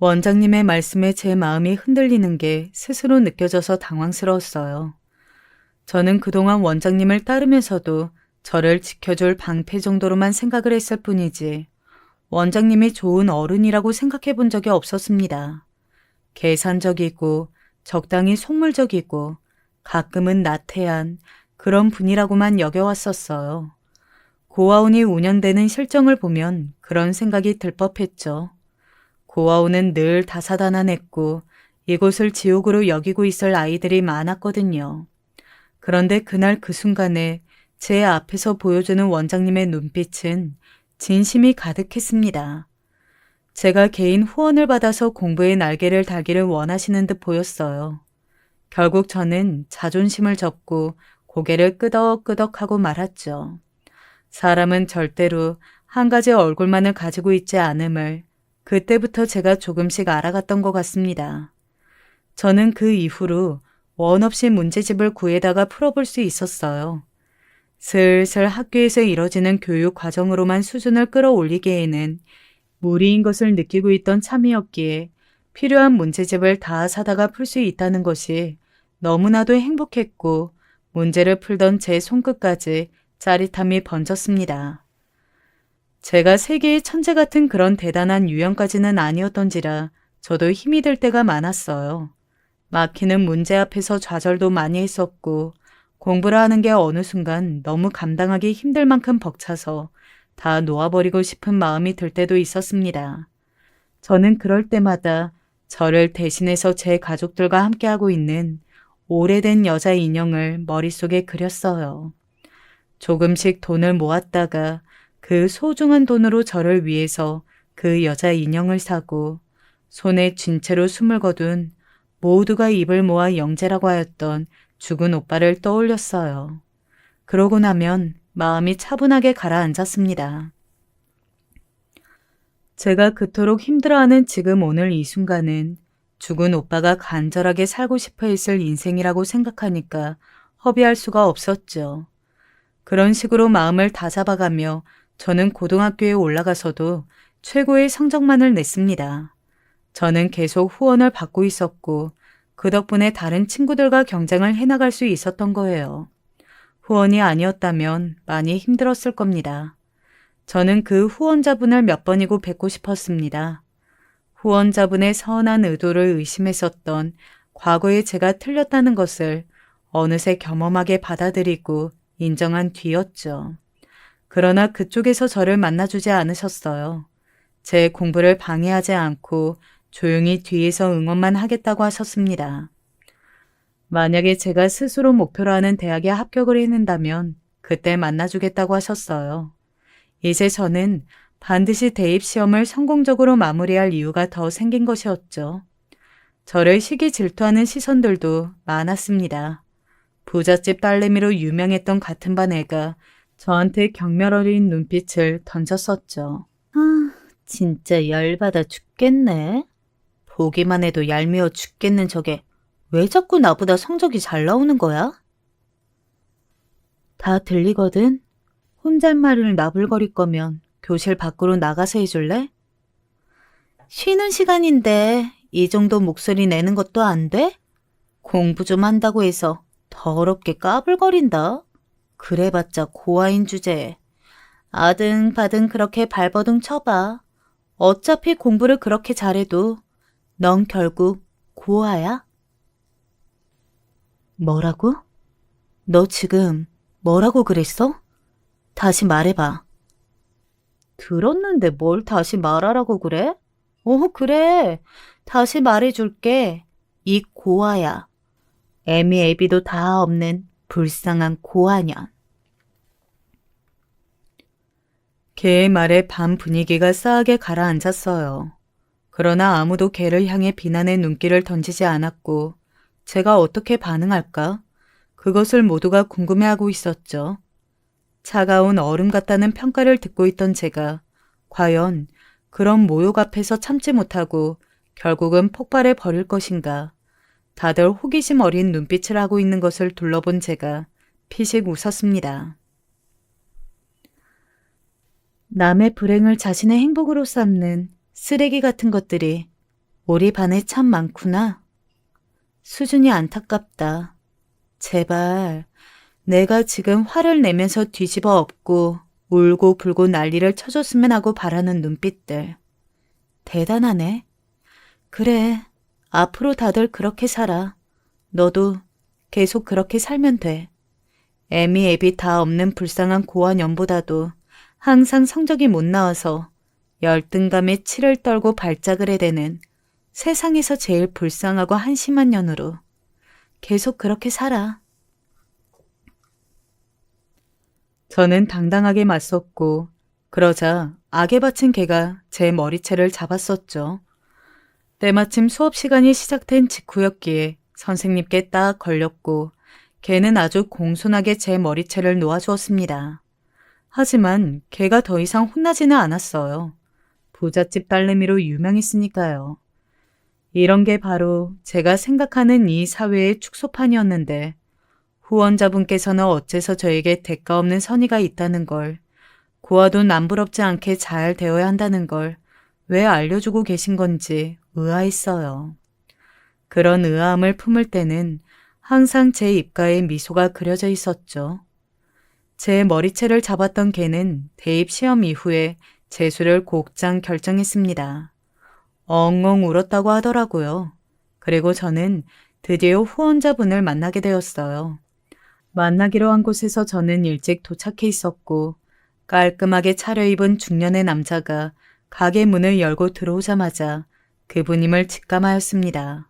원장님의 말씀에 제 마음이 흔들리는 게 스스로 느껴져서 당황스러웠어요. 저는 그동안 원장님을 따르면서도 저를 지켜줄 방패 정도로만 생각을 했을 뿐이지 원장님이 좋은 어른이라고 생각해 본 적이 없었습니다. 계산적이고 적당히 속물적이고 가끔은 나태한 그런 분이라고만 여겨왔었어요. 고아원이 운영되는 실정을 보면 그런 생각이 들 법했죠. 고아원은 늘 다사다난했고 이곳을 지옥으로 여기고 있을 아이들이 많았거든요. 그런데 그날 그 순간에 제 앞에서 보여주는 원장님의 눈빛은 진심이 가득했습니다. 제가 개인 후원을 받아서 공부의 날개를 달기를 원하시는 듯 보였어요. 결국 저는 자존심을 접고 고개를 끄덕끄덕하고 말았죠. 사람은 절대로 한 가지 얼굴만을 가지고 있지 않음을 그때부터 제가 조금씩 알아갔던 것 같습니다. 저는 그 이후로 원 없이 문제집을 구해다가 풀어볼 수 있었어요. 슬슬 학교에서 이뤄지는 교육 과정으로만 수준을 끌어올리기에는 무리인 것을 느끼고 있던 참이었기에 필요한 문제집을 다 사다가 풀 수 있다는 것이 너무나도 행복했고 문제를 풀던 제 손끝까지 짜릿함이 번졌습니다. 제가 세계의 천재 같은 그런 대단한 유형까지는 아니었던지라 저도 힘이 들 때가 많았어요. 막히는 문제 앞에서 좌절도 많이 했었고 공부를 하는 게 어느 순간 너무 감당하기 힘들 만큼 벅차서 다 놓아버리고 싶은 마음이 들 때도 있었습니다. 저는 그럴 때마다 저를 대신해서 제 가족들과 함께하고 있는 오래된 여자 인형을 머릿속에 그렸어요. 조금씩 돈을 모았다가 그 소중한 돈으로 저를 위해서 그 여자 인형을 사고 손에 쥔 채로 숨을 거둔 모두가 입을 모아 영재라고 하였던 죽은 오빠를 떠올렸어요. 그러고 나면 마음이 차분하게 가라앉았습니다. 제가 그토록 힘들어하는 지금 오늘 이 순간은 죽은 오빠가 간절하게 살고 싶어 했을 인생이라고 생각하니까 허비할 수가 없었죠. 그런 식으로 마음을 다잡아가며 저는 고등학교에 올라가서도 최고의 성적만을 냈습니다. 저는 계속 후원을 받고 있었고 그 덕분에 다른 친구들과 경쟁을 해나갈 수 있었던 거예요. 후원이 아니었다면 많이 힘들었을 겁니다. 저는 그 후원자분을 몇 번이고 뵙고 싶었습니다. 후원자분의 선한 의도를 의심했었던 과거에 제가 틀렸다는 것을 어느새 겸허하게 받아들이고 인정한 뒤였죠. 그러나 그쪽에서 저를 만나주지 않으셨어요. 제 공부를 방해하지 않고 조용히 뒤에서 응원만 하겠다고 하셨습니다. 만약에 제가 스스로 목표로 하는 대학에 합격을 해낸다면 그때 만나주겠다고 하셨어요. 이제 저는 반드시 대입시험을 성공적으로 마무리할 이유가 더 생긴 것이었죠. 저를 시기 질투하는 시선들도 많았습니다. 부잣집 딸내미로 유명했던 같은 반 애가 저한테 경멸 어린 눈빛을 던졌었죠. 아, 진짜 열받아 죽겠네. 보기만 해도 얄미워 죽겠는 저게 왜 자꾸 나보다 성적이 잘 나오는 거야? 다 들리거든. 혼잣말을 나불거릴 거면 교실 밖으로 나가서 해줄래? 쉬는 시간인데 이 정도 목소리 내는 것도 안 돼? 공부 좀 한다고 해서 더럽게 까불거린다. 그래봤자 고아인 주제에. 아등바등 그렇게 발버둥 쳐봐. 어차피 공부를 그렇게 잘해도 넌 결국 고아야. 뭐라고? 너 지금 뭐라고 그랬어? 다시 말해봐. 들었는데 뭘 다시 말하라고 그래? 그래. 다시 말해줄게. 이 고아야. 애미 애비도 다 없는 불쌍한 고아년. 걔의 말에 반 분위기가 싸하게 가라앉았어요. 그러나 아무도 걔를 향해 비난의 눈길을 던지지 않았고 제가 어떻게 반응할까? 그것을 모두가 궁금해하고 있었죠. 차가운 얼음 같다는 평가를 듣고 있던 제가 과연 그런 모욕 앞에서 참지 못하고 결국은 폭발해 버릴 것인가. 다들 호기심 어린 눈빛을 하고 있는 것을 둘러본 제가 피식 웃었습니다. 남의 불행을 자신의 행복으로 삼는 쓰레기 같은 것들이 우리 반에 참 많구나. 수준이 안타깝다. 제발 내가 지금 화를 내면서 뒤집어 엎고 울고 불고 난리를 쳐줬으면 하고 바라는 눈빛들. 대단하네. 그래, 앞으로 다들 그렇게 살아. 너도 계속 그렇게 살면 돼. 애미 애비 다 없는 불쌍한 고아년보다도 항상 성적이 못 나와서 열등감에 치를 떨고 발작을 해대는 세상에서 제일 불쌍하고 한심한 년으로 계속 그렇게 살아. 저는 당당하게 맞섰고 그러자 악에 바친 개가 제 머리채를 잡았었죠. 때마침 수업 시간이 시작된 직후였기에 선생님께 딱 걸렸고 걔는 아주 공손하게 제 머리채를 놓아주었습니다. 하지만 걔가 더 이상 혼나지는 않았어요. 부잣집 딸내미로 유명했으니까요. 이런 게 바로 제가 생각하는 이 사회의 축소판이었는데 후원자분께서는 어째서 저에게 대가 없는 선의가 있다는 걸, 고아도 남부럽지 않게 잘 되어야 한다는 걸 왜 알려주고 계신 건지 의아했어요. 그런 의아함을 품을 때는 항상 제 입가에 미소가 그려져 있었죠. 제 머리채를 잡았던 걔는 대입 시험 이후에 재수를 곧장 결정했습니다. 엉엉 울었다고 하더라고요. 그리고 저는 드디어 후원자분을 만나게 되었어요. 만나기로 한 곳에서 저는 일찍 도착해 있었고 깔끔하게 차려입은 중년의 남자가 가게 문을 열고 들어오자마자 그분임을 직감하였습니다.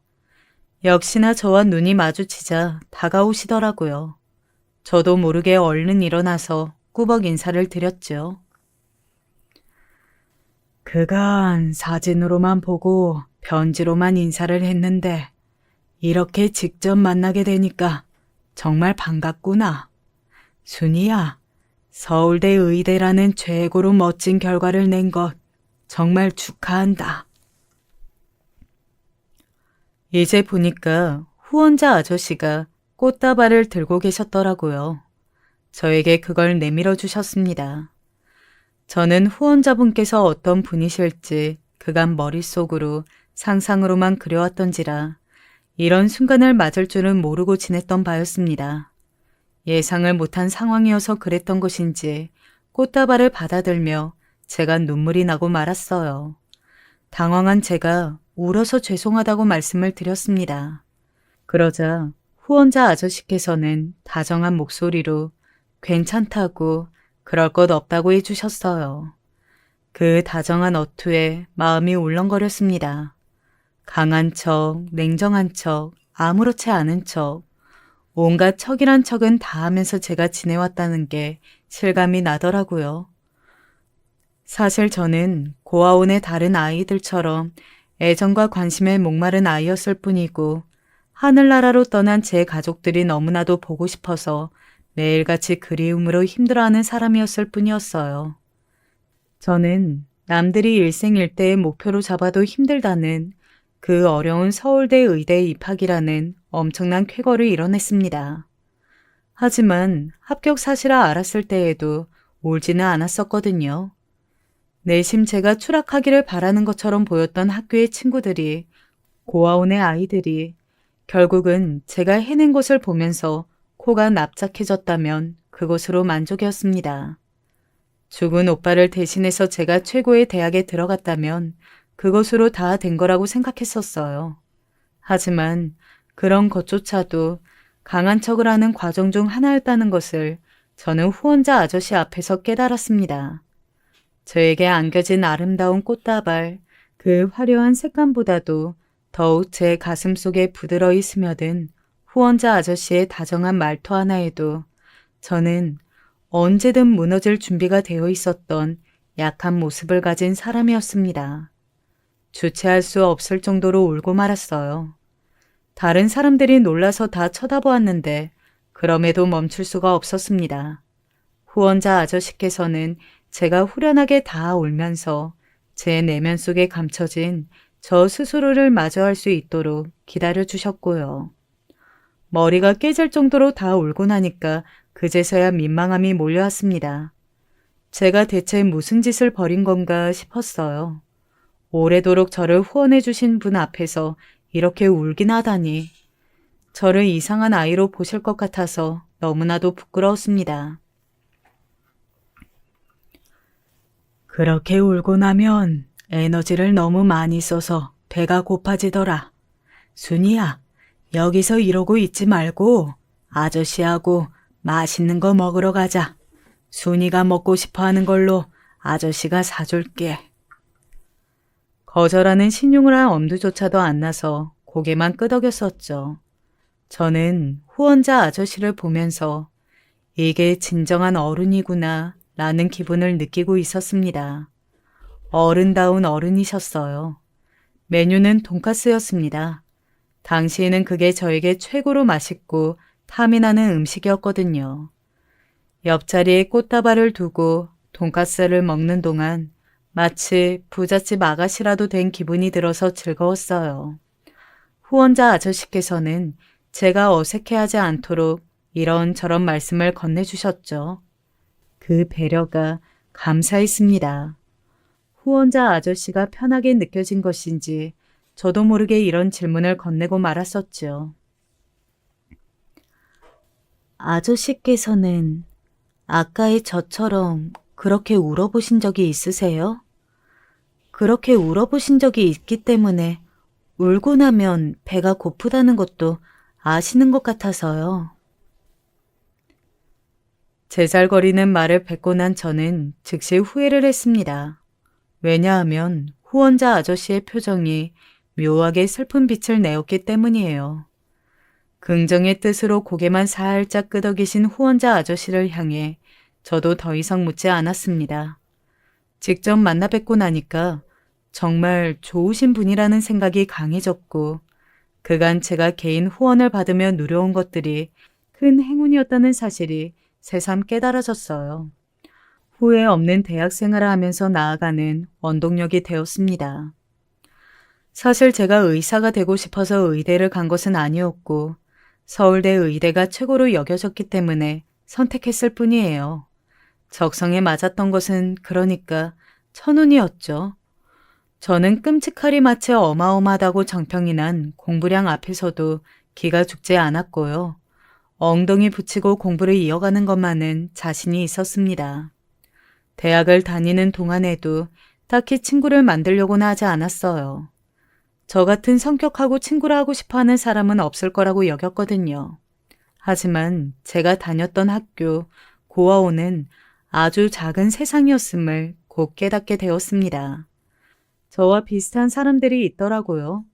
역시나 저와 눈이 마주치자 다가오시더라고요. 저도 모르게 얼른 일어나서 꾸벅 인사를 드렸죠. 그간 사진으로만 보고 편지로만 인사를 했는데 이렇게 직접 만나게 되니까 정말 반갑구나. 순이야, 서울대 의대라는 최고로 멋진 결과를 낸 것 정말 축하한다. 이제 보니까 후원자 아저씨가 꽃다발을 들고 계셨더라고요. 저에게 그걸 내밀어 주셨습니다. 저는 후원자분께서 어떤 분이실지 그간 머릿속으로 상상으로만 그려왔던지라 이런 순간을 맞을 줄은 모르고 지냈던 바였습니다. 예상을 못한 상황이어서 그랬던 것인지 꽃다발을 받아들며 제가 눈물이 나고 말았어요. 당황한 제가 울어서 죄송하다고 말씀을 드렸습니다. 그러자 후원자 아저씨께서는 다정한 목소리로 괜찮다고 그럴 것 없다고 해주셨어요. 그 다정한 어투에 마음이 울렁거렸습니다. 강한 척, 냉정한 척, 아무렇지 않은 척, 온갖 척이란 척은 다 하면서 제가 지내왔다는 게 실감이 나더라고요. 사실 저는 고아원의 다른 아이들처럼 애정과 관심에 목마른 아이였을 뿐이고 하늘나라로 떠난 제 가족들이 너무나도 보고 싶어서 매일같이 그리움으로 힘들어하는 사람이었을 뿐이었어요. 저는 남들이 일생일대의 목표로 잡아도 힘들다는 그 어려운 서울대 의대 입학이라는 엄청난 쾌거를 이뤄냈습니다. 하지만 합격 사실을 알았을 때에도 울지는 않았었거든요. 내심 제가 추락하기를 바라는 것처럼 보였던 학교의 친구들이, 고아원의 아이들이 결국은 제가 해낸 것을 보면서 코가 납작해졌다면 그것으로 만족이었습니다. 죽은 오빠를 대신해서 제가 최고의 대학에 들어갔다면 그것으로 다 된 거라고 생각했었어요. 하지만 그런 것조차도 강한 척을 하는 과정 중 하나였다는 것을 저는 후원자 아저씨 앞에서 깨달았습니다. 저에게 안겨진 아름다운 꽃다발, 그 화려한 색감보다도 더욱 제 가슴 속에 부드러이 스며든 후원자 아저씨의 다정한 말투 하나에도 저는 언제든 무너질 준비가 되어 있었던 약한 모습을 가진 사람이었습니다. 주체할 수 없을 정도로 울고 말았어요. 다른 사람들이 놀라서 다 쳐다보았는데 그럼에도 멈출 수가 없었습니다. 후원자 아저씨께서는 제가 후련하게 다 울면서 제 내면 속에 감춰진 저 스스로를 마주할 수 있도록 기다려 주셨고요. 머리가 깨질 정도로 다 울고 나니까 그제서야 민망함이 몰려왔습니다. 제가 대체 무슨 짓을 벌인 건가 싶었어요. 오래도록 저를 후원해 주신 분 앞에서 이렇게 울긴 하다니. 저를 이상한 아이로 보실 것 같아서 너무나도 부끄러웠습니다. 그렇게 울고 나면 에너지를 너무 많이 써서 배가 고파지더라. 순이야, 여기서 이러고 있지 말고 아저씨하고 맛있는 거 먹으러 가자. 순이가 먹고 싶어하는 걸로 아저씨가 사줄게. 거절하는 신용을 할 엄두조차도 안 나서 고개만 끄덕였었죠. 저는 후원자 아저씨를 보면서 이게 진정한 어른이구나 라는 기분을 느끼고 있었습니다. 어른다운 어른이셨어요. 메뉴는 돈가스였습니다. 당시에는 그게 저에게 최고로 맛있고 탐이 나는 음식이었거든요. 옆자리에 꽃다발을 두고 돈가스를 먹는 동안 마치 부잣집 아가씨라도 된 기분이 들어서 즐거웠어요. 후원자 아저씨께서는 제가 어색해하지 않도록 이런저런 말씀을 건네주셨죠. 그 배려가 감사했습니다. 후원자 아저씨가 편하게 느껴진 것인지 저도 모르게 이런 질문을 건네고 말았었죠. 아저씨께서는 아까의 저처럼 그렇게 울어보신 적이 있으세요? 그렇게 울어보신 적이 있기 때문에 울고 나면 배가 고프다는 것도 아시는 것 같아서요. 제잘거리는 말을 뱉고 난 저는 즉시 후회를 했습니다. 왜냐하면 후원자 아저씨의 표정이 묘하게 슬픈 빛을 내었기 때문이에요. 긍정의 뜻으로 고개만 살짝 끄덕이신 후원자 아저씨를 향해 저도 더 이상 묻지 않았습니다. 직접 만나 뵙고 나니까 정말 좋으신 분이라는 생각이 강해졌고 그간 제가 개인 후원을 받으며 누려온 것들이 큰 행운이었다는 사실이 새삼 깨달아졌어요. 후회 없는 대학 생활을 하면서 나아가는 원동력이 되었습니다. 사실 제가 의사가 되고 싶어서 의대를 간 것은 아니었고 서울대 의대가 최고로 여겨졌기 때문에 선택했을 뿐이에요. 적성에 맞았던 것은 그러니까 천운이었죠. 저는 끔찍하리 마치 어마어마하다고 정평이 난 공부량 앞에서도 기가 죽지 않았고요. 엉덩이 붙이고 공부를 이어가는 것만은 자신이 있었습니다. 대학을 다니는 동안에도 딱히 친구를 만들려고는 하지 않았어요. 저 같은 성격하고 친구를 하고 싶어하는 사람은 없을 거라고 여겼거든요. 하지만 제가 다녔던 학교, 고아원은 아주 작은 세상이었음을 곧 깨닫게 되었습니다. 저와 비슷한 사람들이 있더라고요.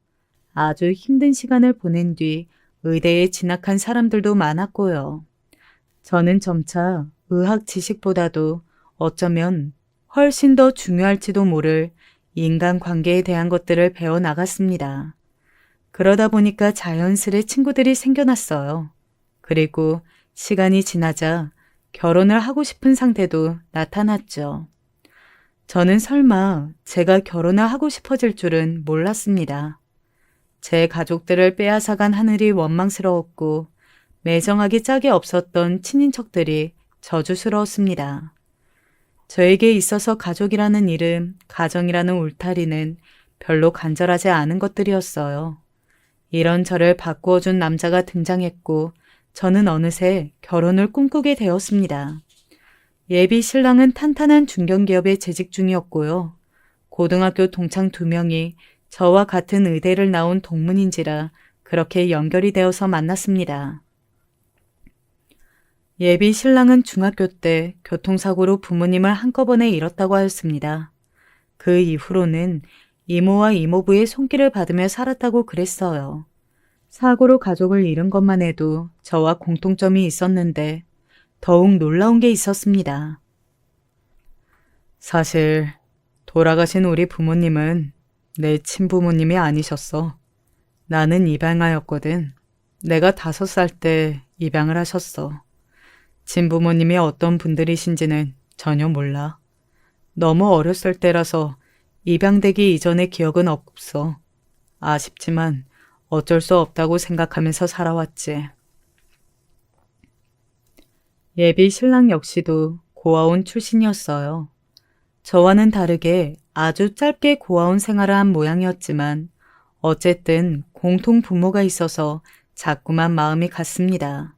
아주 힘든 시간을 보낸 뒤 의대에 진학한 사람들도 많았고요. 저는 점차 의학 지식보다도 어쩌면 훨씬 더 중요할지도 모를 인간관계에 대한 것들을 배워나갔습니다. 그러다 보니까 자연스레 친구들이 생겨났어요. 그리고 시간이 지나자 결혼을 하고 싶은 상태도 나타났죠. 저는 설마 제가 결혼을 하고 싶어질 줄은 몰랐습니다. 제 가족들을 빼앗아간 하늘이 원망스러웠고 매정하기 짝이 없었던 친인척들이 저주스러웠습니다. 저에게 있어서 가족이라는 이름, 가정이라는 울타리는 별로 간절하지 않은 것들이었어요. 이런 저를 바꾸어준 남자가 등장했고 저는 어느새 결혼을 꿈꾸게 되었습니다. 예비 신랑은 탄탄한 중견기업에 재직 중이었고요. 고등학교 동창 2명이 저와 같은 의대를 나온 동문인지라 그렇게 연결이 되어서 만났습니다. 예비 신랑은 중학교 때 교통사고로 부모님을 한꺼번에 잃었다고 하였습니다. 그 이후로는 이모와 이모부의 손길을 받으며 살았다고 그랬어요. 사고로 가족을 잃은 것만 해도 저와 공통점이 있었는데 더욱 놀라운 게 있었습니다. 사실 돌아가신 우리 부모님은 내 친부모님이 아니셨어. 나는 입양아였거든. 내가 5살 때 입양을 하셨어. 친부모님이 어떤 분들이신지는 전혀 몰라. 너무 어렸을 때라서 입양되기 이전의 기억은 없어. 아쉽지만 어쩔 수 없다고 생각하면서 살아왔지. 예비 신랑 역시도 고아원 출신이었어요. 저와는 다르게 아주 짧게 고아원 생활을 한 모양이었지만 어쨌든 공통 부모가 있어서 자꾸만 마음이 갔습니다.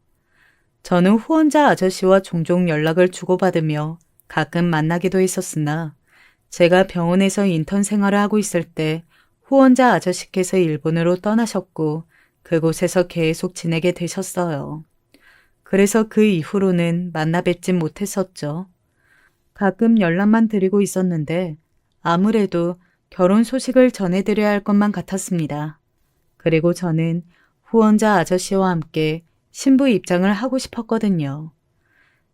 저는 후원자 아저씨와 종종 연락을 주고받으며 가끔 만나기도 했었으나 제가 병원에서 인턴 생활을 하고 있을 때 후원자 아저씨께서 일본으로 떠나셨고 그곳에서 계속 지내게 되셨어요. 그래서 그 이후로는 만나 뵙진 못했었죠. 가끔 연락만 드리고 있었는데 아무래도 결혼 소식을 전해드려야 할 것만 같았습니다. 그리고 저는 후원자 아저씨와 함께 신부 입장을 하고 싶었거든요.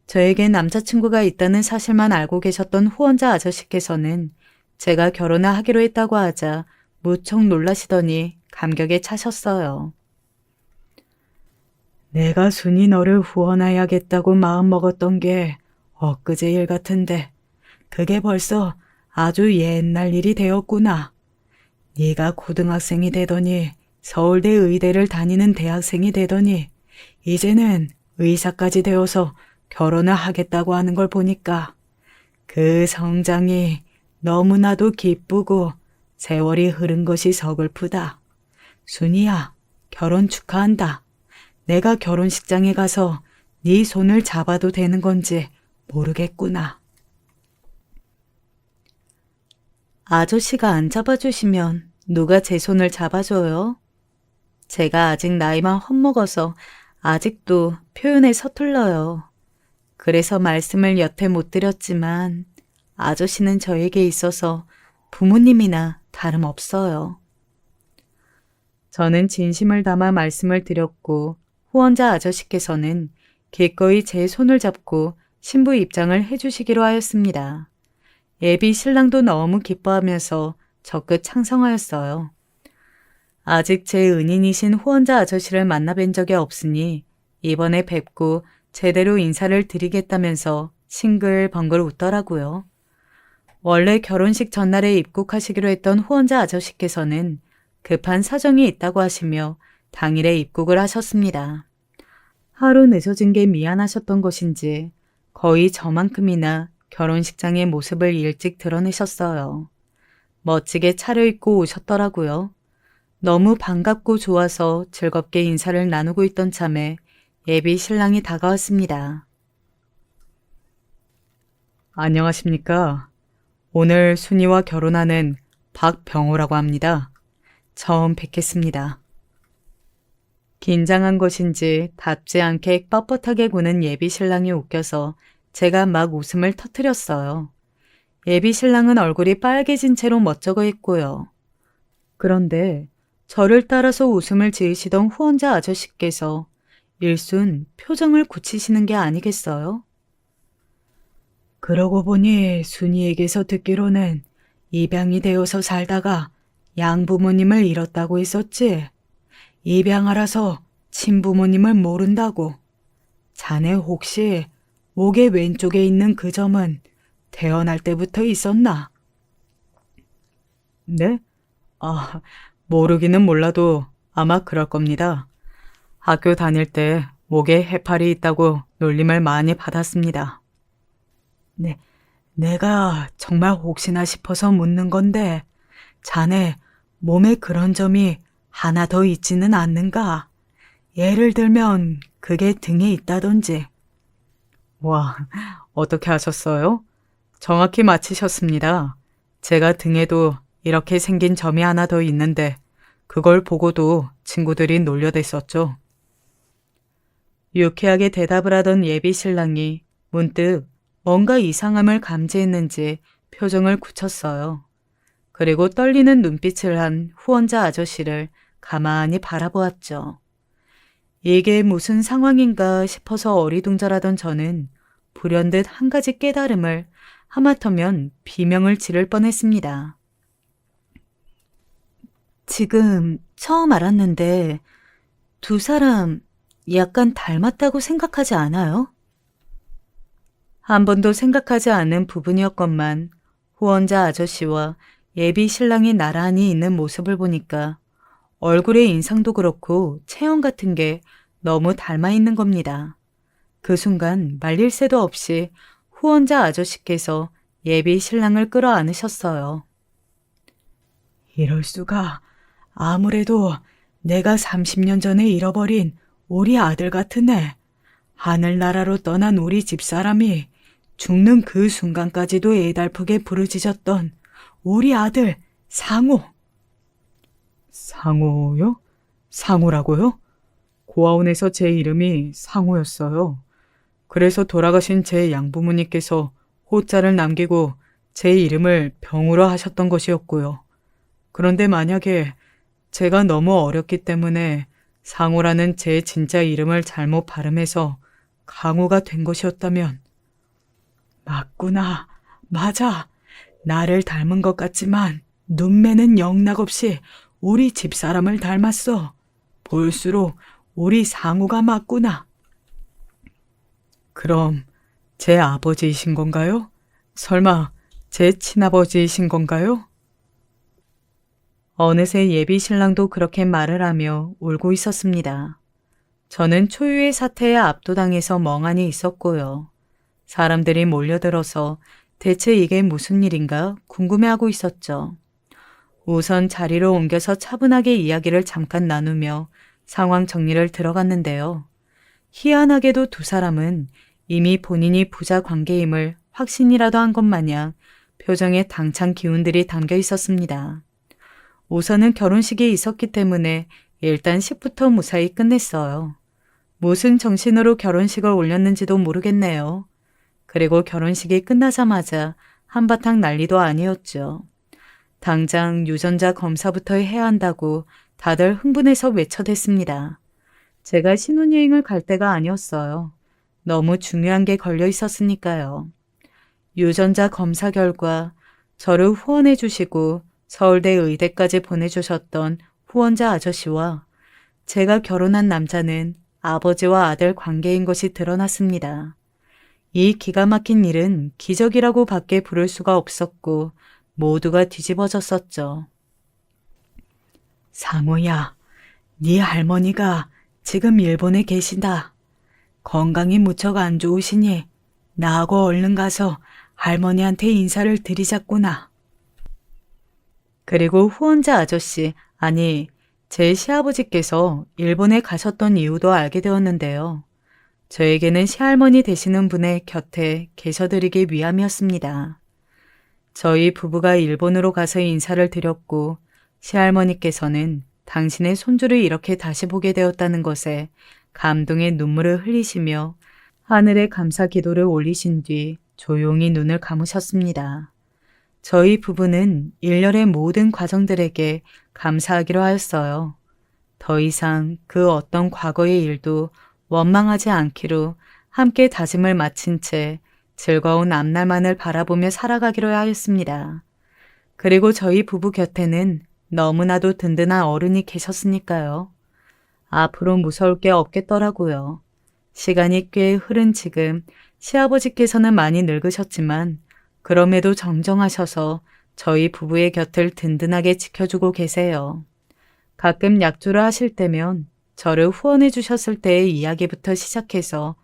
저에게 남자친구가 있다는 사실만 알고 계셨던 후원자 아저씨께서는 제가 결혼을 하기로 했다고 하자 무척 놀라시더니 감격에 차셨어요. 내가 순이 너를 후원해야겠다고 마음먹었던 게 엊그제 일 같은데 그게 벌써 아주 옛날 일이 되었구나. 네가 고등학생이 되더니 서울대 의대를 다니는 대학생이 되더니 이제는 의사까지 되어서 결혼을 하겠다고 하는 걸 보니까 그 성장이 너무나도 기쁘고 세월이 흐른 것이 서글프다. 순이야, 결혼 축하한다. 내가 결혼식장에 가서 네 손을 잡아도 되는 건지 모르겠구나. 아저씨가 안 잡아주시면 누가 제 손을 잡아줘요? 제가 아직 나이만 헛먹어서 아직도 표현에 서툴러요. 그래서 말씀을 여태 못 드렸지만 아저씨는 저에게 있어서 부모님이나 다름없어요. 저는 진심을 담아 말씀을 드렸고 후원자 아저씨께서는 기꺼이 제 손을 잡고 신부 입장을 해주시기로 하였습니다. 예비 신랑도 너무 기뻐하면서 적극 창성하였어요. 아직 제 은인이신 후원자 아저씨를 만나뵌 적이 없으니 이번에 뵙고 제대로 인사를 드리겠다면서 싱글벙글 웃더라고요. 원래 결혼식 전날에 입국하시기로 했던 후원자 아저씨께서는 급한 사정이 있다고 하시며 당일에 입국을 하셨습니다. 하루 늦어진 게 미안하셨던 것인지 거의 저만큼이나 결혼식장의 모습을 일찍 드러내셨어요. 멋지게 차려입고 오셨더라고요. 너무 반갑고 좋아서 즐겁게 인사를 나누고 있던 참에 예비 신랑이 다가왔습니다. 안녕하십니까. 오늘 순이와 결혼하는 박병호라고 합니다. 처음 뵙겠습니다. 긴장한 것인지 답지 않게 뻣뻣하게 구는 예비 신랑이 웃겨서 제가 막 웃음을 터뜨렸어요. 예비 신랑은 얼굴이 빨개진 채로 멋쩍어 있고요. 그런데 저를 따라서 웃음을 지으시던 후원자 아저씨께서 일순 표정을 굳히시는 게 아니겠어요? 그러고 보니 순이에게서 듣기로는 입양이 되어서 살다가 양부모님을 잃었다고 했었지. 입양하라서 친부모님을 모른다고. 자네 혹시 목의 왼쪽에 있는 그 점은 태어날 때부터 있었나? 네? 모르기는 몰라도 아마 그럴 겁니다. 학교 다닐 때 목에 해팔이 있다고 놀림을 많이 받았습니다. 네, 내가 정말 혹시나 싶어서 묻는 건데 자네 몸에 그런 점이 하나 더 있지는 않는가? 예를 들면 그게 등에 있다던지. 와, 어떻게 하셨어요? 정확히 맞히셨습니다. 제가 등에도 이렇게 생긴 점이 하나 더 있는데 그걸 보고도 친구들이 놀려댔었죠. 유쾌하게 대답을 하던 예비 신랑이 문득 뭔가 이상함을 감지했는지 표정을 굳혔어요. 그리고 떨리는 눈빛을 한 후원자 아저씨를 가만히 바라보았죠. 이게 무슨 상황인가 싶어서 어리둥절하던 저는 불현듯 한 가지 깨달음을 하마터면 비명을 지를 뻔했습니다. 지금 처음 알았는데 두 사람 약간 닮았다고 생각하지 않아요? 한 번도 생각하지 않은 부분이었건만 후원자 아저씨와 예비 신랑이 나란히 있는 모습을 보니까 얼굴의 인상도 그렇고 체형 같은 게 너무 닮아 있는 겁니다. 그 순간 말릴 새도 없이 후원자 아저씨께서 예비 신랑을 끌어안으셨어요. 이럴 수가. 아무래도 내가 30년 전에 잃어버린 우리 아들 같으네. 하늘나라로 떠난 우리 집사람이 죽는 그 순간까지도 애달프게 부르짖었던 우리 아들 상호. 상호요? 상호라고요? 고아원에서 제 이름이 상호였어요. 그래서 돌아가신 제 양부모님께서 호자를 남기고 제 이름을 병우로 하셨던 것이었고요. 그런데 만약에 제가 너무 어렸기 때문에 상호라는 제 진짜 이름을 잘못 발음해서 강호가 된 것이었다면. 맞구나. 맞아. 나를 닮은 것 같지만 눈매는 영락없이 우리 집사람을 닮았어. 볼수록 우리 상우가 맞구나. 그럼 제 아버지이신 건가요? 설마 제 친아버지이신 건가요? 어느새 예비 신랑도 그렇게 말을 하며 울고 있었습니다. 저는 초유의 사태에 압도당해서 멍하니 있었고요. 사람들이 몰려들어서 대체 이게 무슨 일인가 궁금해하고 있었죠. 우선 자리로 옮겨서 차분하게 이야기를 잠깐 나누며 상황 정리를 들어갔는데요. 희한하게도 두 사람은 이미 본인이 부자 관계임을 확신이라도 한 것 마냥 표정에 당찬 기운들이 담겨 있었습니다. 우선은 결혼식이 있었기 때문에 일단 식부터 무사히 끝냈어요. 무슨 정신으로 결혼식을 올렸는지도 모르겠네요. 그리고 결혼식이 끝나자마자 한바탕 난리도 아니었죠. 당장 유전자 검사부터 해야 한다고 다들 흥분해서 외쳐댔습니다. 제가 신혼여행을 갈 때가 아니었어요. 너무 중요한 게 걸려 있었으니까요. 유전자 검사 결과 저를 후원해 주시고 서울대 의대까지 보내주셨던 후원자 아저씨와 제가 결혼한 남자는 아버지와 아들 관계인 것이 드러났습니다. 이 기가 막힌 일은 기적이라고 밖에 부를 수가 없었고 모두가 뒤집어졌었죠. 상우야, 네 할머니가 지금 일본에 계신다. 건강이 무척 안 좋으시니 나하고 얼른 가서 할머니한테 인사를 드리자꾸나. 그리고 후원자 아저씨, 아니 제 시아버지께서 일본에 가셨던 이유도 알게 되었는데요. 저에게는 시할머니 되시는 분의 곁에 계셔드리기 위함이었습니다. 저희 부부가 일본으로 가서 인사를 드렸고 시할머니께서는 당신의 손주를 이렇게 다시 보게 되었다는 것에 감동의 눈물을 흘리시며 하늘에 감사 기도를 올리신 뒤 조용히 눈을 감으셨습니다. 저희 부부는 일련의 모든 과정들에게 감사하기로 하였어요. 더 이상 그 어떤 과거의 일도 원망하지 않기로 함께 다짐을 마친 채 즐거운 앞날만을 바라보며 살아가기로 하였습니다. 그리고 저희 부부 곁에는 너무나도 든든한 어른이 계셨으니까요. 앞으로 무서울 게 없겠더라고요. 시간이 꽤 흐른 지금 시아버지께서는 많이 늙으셨지만 그럼에도 정정하셔서 저희 부부의 곁을 든든하게 지켜주고 계세요. 가끔 약주를 하실 때면 저를 후원해 주셨을 때의 이야기부터 시작해서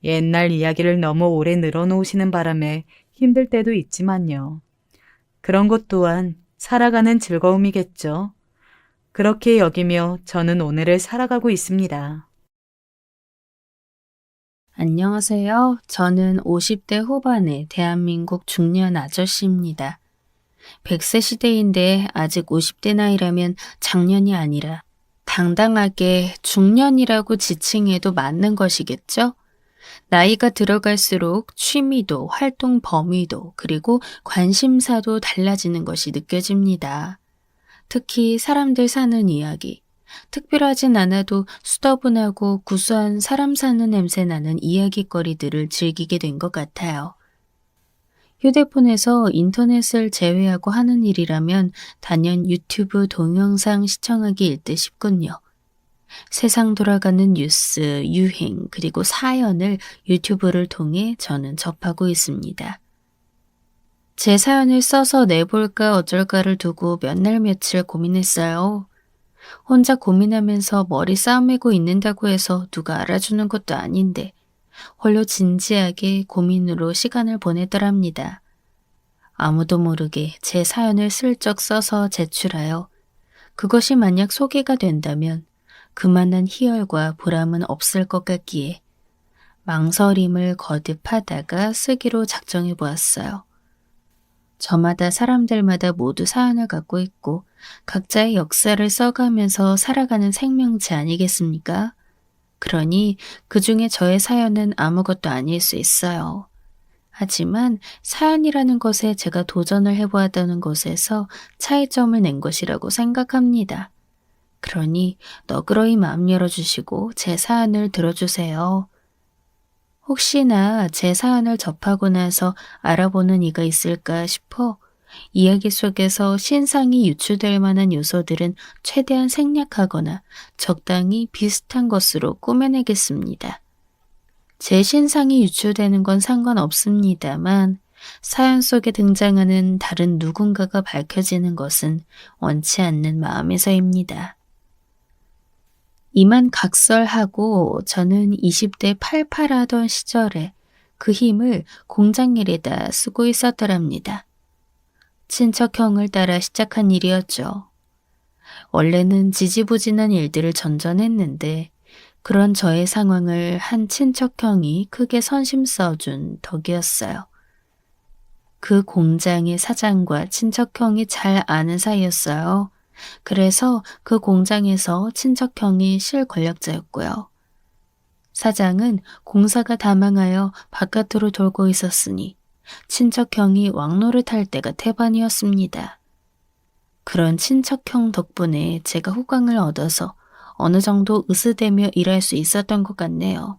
옛날 이야기를 너무 오래 늘어놓으시는 바람에 힘들 때도 있지만요. 그런 것 또한 살아가는 즐거움이겠죠. 그렇게 여기며 저는 오늘을 살아가고 있습니다. 안녕하세요. 저는 50대 후반의 대한민국 중년 아저씨입니다. 100세 시대인데 아직 50대 나이라면 장년이 아니라 당당하게 중년이라고 지칭해도 맞는 것이겠죠? 나이가 들어갈수록 취미도 활동 범위도 그리고 관심사도 달라지는 것이 느껴집니다. 특히 사람들 사는 이야기, 특별하진 않아도 수더분하고 구수한 사람 사는 냄새 나는 이야기거리들을 즐기게 된 것 같아요. 휴대폰에서 인터넷을 제외하고 하는 일이라면 단연 유튜브 동영상 시청하기일 듯 싶군요. 세상 돌아가는 뉴스, 유행, 그리고 사연을 유튜브를 통해 저는 접하고 있습니다. 제 사연을 써서 내볼까 어쩔까를 두고 몇 날 며칠 고민했어요. 혼자 고민하면서 머리 싸매고 있는다고 해서 누가 알아주는 것도 아닌데 홀로 진지하게 고민으로 시간을 보내더랍니다. 아무도 모르게 제 사연을 슬쩍 써서 제출하여 그것이 만약 소개가 된다면 그만한 희열과 보람은 없을 것 같기에 망설임을 거듭하다가 쓰기로 작정해 보았어요. 저마다 사람들마다 모두 사연을 갖고 있고 각자의 역사를 써가면서 살아가는 생명체 아니겠습니까? 그러니 그 중에 저의 사연은 아무것도 아닐 수 있어요. 하지만 사연이라는 것에 제가 도전을 해보았다는 것에서 차이점을 낸 것이라고 생각합니다. 그러니 너그러이 마음 열어주시고 제 사연을 들어주세요. 혹시나 제 사연을 접하고 나서 알아보는 이가 있을까 싶어 이야기 속에서 신상이 유추될 만한 요소들은 최대한 생략하거나 적당히 비슷한 것으로 꾸며내겠습니다. 제 신상이 유추되는 건 상관없습니다만 사연 속에 등장하는 다른 누군가가 밝혀지는 것은 원치 않는 마음에서입니다. 이만 각설하고 저는 20대 팔팔하던 시절에 그 힘을 공장일에다 쓰고 있었더랍니다. 친척형을 따라 시작한 일이었죠. 원래는 지지부진한 일들을 전전했는데 그런 저의 상황을 한 친척형이 크게 선심 써준 덕이었어요. 그 공장의 사장과 친척형이 잘 아는 사이였어요. 그래서 그 공장에서 친척형이 실권력자였고요. 사장은 공사가 다망하여 바깥으로 돌고 있었으니 친척형이 왕노릇할 때가 태반이었습니다. 그런 친척형 덕분에 제가 후광을 얻어서 어느 정도 으스대며 일할 수 있었던 것 같네요.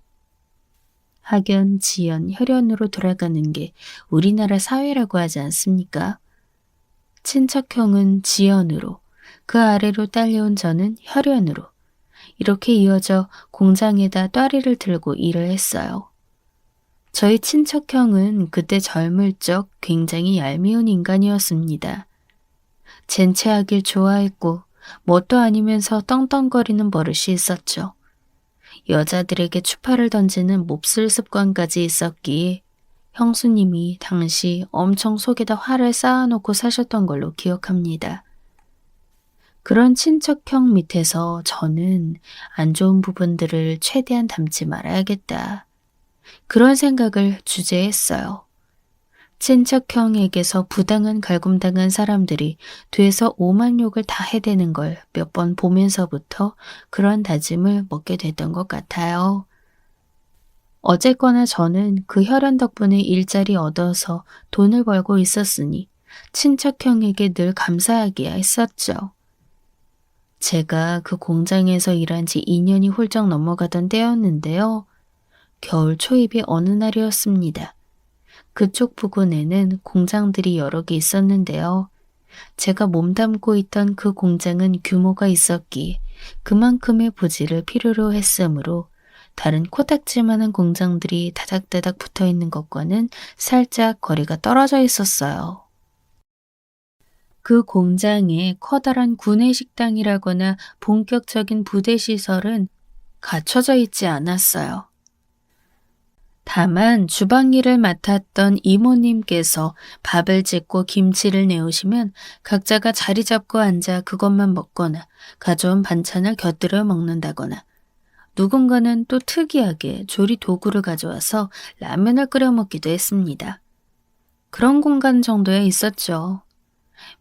학연, 지연, 혈연으로 돌아가는 게 우리나라 사회라고 하지 않습니까? 친척형은 지연으로, 그 아래로 딸려온 저는 혈연으로 이렇게 이어져 공장에다 또리를 들고 일을 했어요. 저희 친척형은 그때 젊을 적 굉장히 얄미운 인간이었습니다. 젠체하길 좋아했고 뭣도 아니면서 떵떵거리는 버릇이 있었죠. 여자들에게 추파를 던지는 몹쓸 습관까지 있었기에 형수님이 당시 엄청 속에다 화를 쌓아놓고 사셨던 걸로 기억합니다. 그런 친척형 밑에서 저는 안 좋은 부분들을 최대한 담지 말아야겠다. 그런 생각을 주제했어요. 친척형에게서 부당한 갈굼당한 사람들이 돼서 오만 욕을 다 해대는 걸 몇 번 보면서부터 그런 다짐을 먹게 됐던 것 같아요. 어쨌거나 저는 그 혈연 덕분에 일자리 얻어서 돈을 벌고 있었으니 친척형에게 늘 감사하기야 했었죠. 제가 그 공장에서 일한 지 2년이 훌쩍 넘어가던 때였는데요. 겨울 초입의 어느 날이었습니다. 그쪽 부근에는 공장들이 여러 개 있었는데요. 제가 몸담고 있던 그 공장은 규모가 있었기에 그만큼의 부지를 필요로 했으므로 다른 코딱지만한 공장들이 다닥다닥 붙어있는 것과는 살짝 거리가 떨어져 있었어요. 그 공장에 커다란 구내식당이라거나 본격적인 부대시설은 갖춰져 있지 않았어요. 다만 주방 일을 맡았던 이모님께서 밥을 짓고 김치를 내오시면 각자가 자리 잡고 앉아 그것만 먹거나 가져온 반찬을 곁들여 먹는다거나 누군가는 또 특이하게 조리 도구를 가져와서 라면을 끓여 먹기도 했습니다. 그런 공간 정도야 있었죠.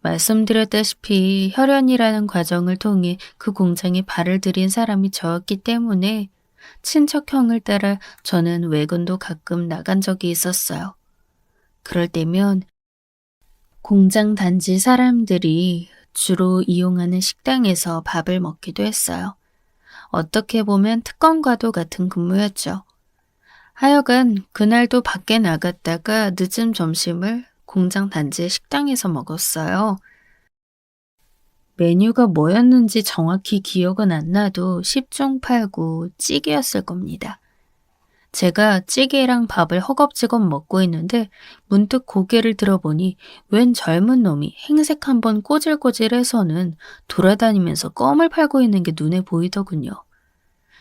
말씀드렸다시피 혈연이라는 과정을 통해 그 공장에 발을 들인 사람이 저였기 때문에 친척형을 따라 저는 외근도 가끔 나간 적이 있었어요. 그럴 때면 공장 단지 사람들이 주로 이용하는 식당에서 밥을 먹기도 했어요. 어떻게 보면 특권과도 같은 근무였죠. 하여간 그날도 밖에 나갔다가 늦은 점심을 공장 단지의 식당에서 먹었어요. 메뉴가 뭐였는지 정확히 기억은 안 나도 10중 8구 찌개였을 겁니다. 제가 찌개랑 밥을 허겁지겁 먹고 있는데 문득 고개를 들어보니 웬 젊은 놈이 행색 한번 꼬질꼬질해서는 돌아다니면서 껌을 팔고 있는 게 눈에 보이더군요.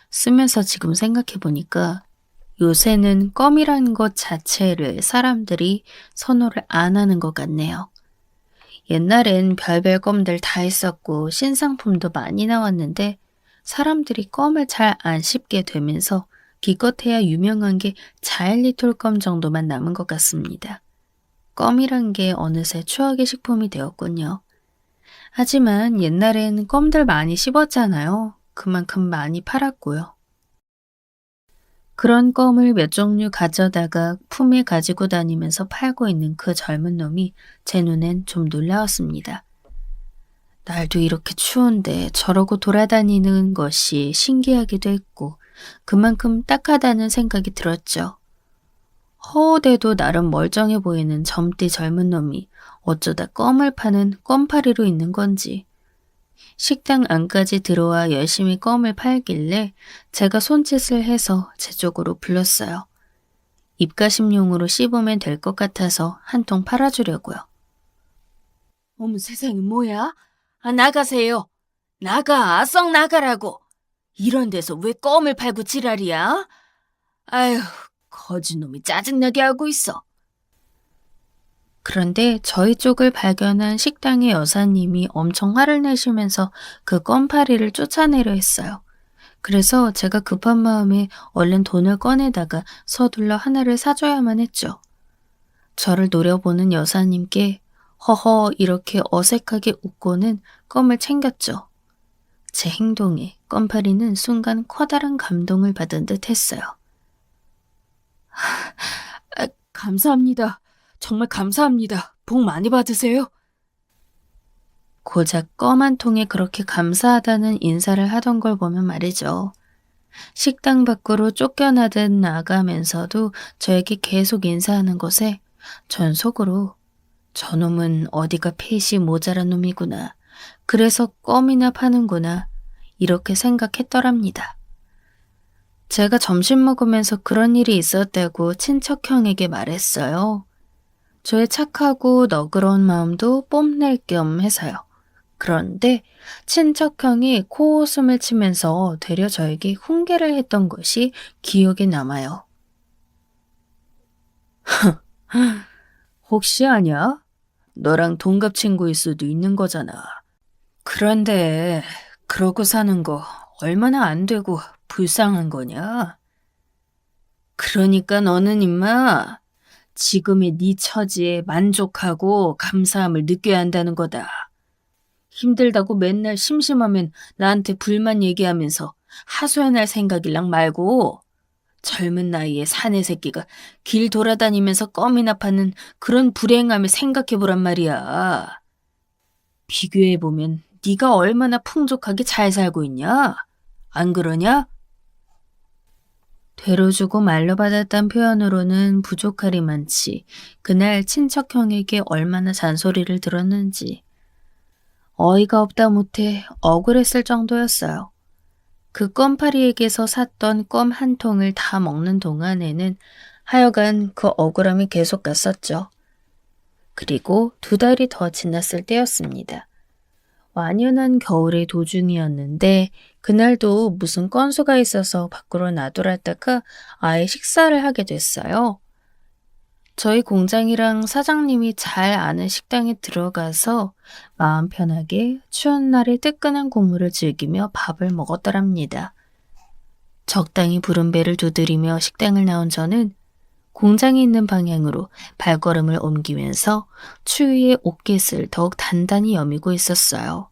쓰면서 지금 생각해보니까 요새는 껌이라는 것 자체를 사람들이 선호를 안 하는 것 같네요. 옛날엔 별별 껌들 다 있었고 신상품도 많이 나왔는데 사람들이 껌을 잘 안 씹게 되면서 기껏해야 유명한 게 자일리톨 껌 정도만 남은 것 같습니다. 껌이란 게 어느새 추억의 식품이 되었군요. 하지만 옛날엔 껌들 많이 씹었잖아요. 그만큼 많이 팔았고요. 그런 껌을 몇 종류 가져다가 품에 가지고 다니면서 팔고 있는 그 젊은 놈이 제 눈엔 좀 놀라웠습니다. 날도 이렇게 추운데 저러고 돌아다니는 것이 신기하기도 했고 그만큼 딱하다는 생각이 들었죠. 허우대도 나름 멀쩡해 보이는 젊디 젊은 놈이 어쩌다 껌을 파는 껌파리로 있는 건지. 식당 안까지 들어와 열심히 껌을 팔길래 제가 손짓을 해서 제 쪽으로 불렀어요. 입가심용으로 씹으면 될 것 같아서 한 통 팔아주려고요. 어머 세상에 뭐야? 나가세요. 나가, 썩 나가라고. 이런 데서 왜 껌을 팔고 지랄이야? 아휴, 거지놈이 짜증나게 하고 있어. 그런데 저희 쪽을 발견한 식당의 여사님이 엄청 화를 내시면서 그 껌파리를 쫓아내려 했어요. 그래서 제가 급한 마음에 얼른 돈을 꺼내다가 서둘러 하나를 사줘야만 했죠. 저를 노려보는 여사님께 허허 이렇게 어색하게 웃고는 껌을 챙겼죠. 제 행동에 껌파리는 순간 커다란 감동을 받은 듯 했어요. 감사합니다. 정말 감사합니다. 복 많이 받으세요. 고작 껌 한 통에 그렇게 감사하다는 인사를 하던 걸 보면 말이죠. 식당 밖으로 쫓겨나듯 나가면서도 저에게 계속 인사하는 것에 전 속으로 저놈은 어디가 핏이 모자란 놈이구나. 그래서 껌이나 파는구나. 이렇게 생각했더랍니다. 제가 점심 먹으면서 그런 일이 있었다고 친척형에게 말했어요. 저의 착하고 너그러운 마음도 뽐낼 겸 해서요. 그런데 친척형이 코웃음을 치면서 되려 저에게 훈계를 했던 것이 기억에 남아요. 혹시 아냐? 너랑 동갑 친구일 수도 있는 거잖아. 그런데 그러고 사는 거 얼마나 안 되고 불쌍한 거냐? 그러니까 너는 임마 지금의 네 처지에 만족하고 감사함을 느껴야 한다는 거다. 힘들다고 맨날 심심하면 나한테 불만 얘기하면서 하소연할 생각일랑 말고 젊은 나이에 사내 새끼가 길 돌아다니면서 껌이나 파는 그런 불행함을 생각해보란 말이야. 비교해보면 네가 얼마나 풍족하게 잘 살고 있냐? 안 그러냐? 되로 주고 말로 받았단 표현으로는 부족할이 많지 그날 친척형에게 얼마나 잔소리를 들었는지 어이가 없다 못해 억울했을 정도였어요. 그 껌파리에게서 샀던 껌 한 통을 다 먹는 동안에는 하여간 그 억울함이 계속 갔었죠. 그리고 2달이 더 지났을 때였습니다. 완연한 겨울의 도중이었는데 그날도 무슨 건수가 있어서 밖으로 나돌았다가 아예 식사를 하게 됐어요. 저희 공장이랑 사장님이 잘 아는 식당에 들어가서 마음 편하게 추운 날에 뜨끈한 국물을 즐기며 밥을 먹었더랍니다. 적당히 부른 배를 두드리며 식당을 나온 저는 공장이 있는 방향으로 발걸음을 옮기면서 추위의 옷깃을 더욱 단단히 여미고 있었어요.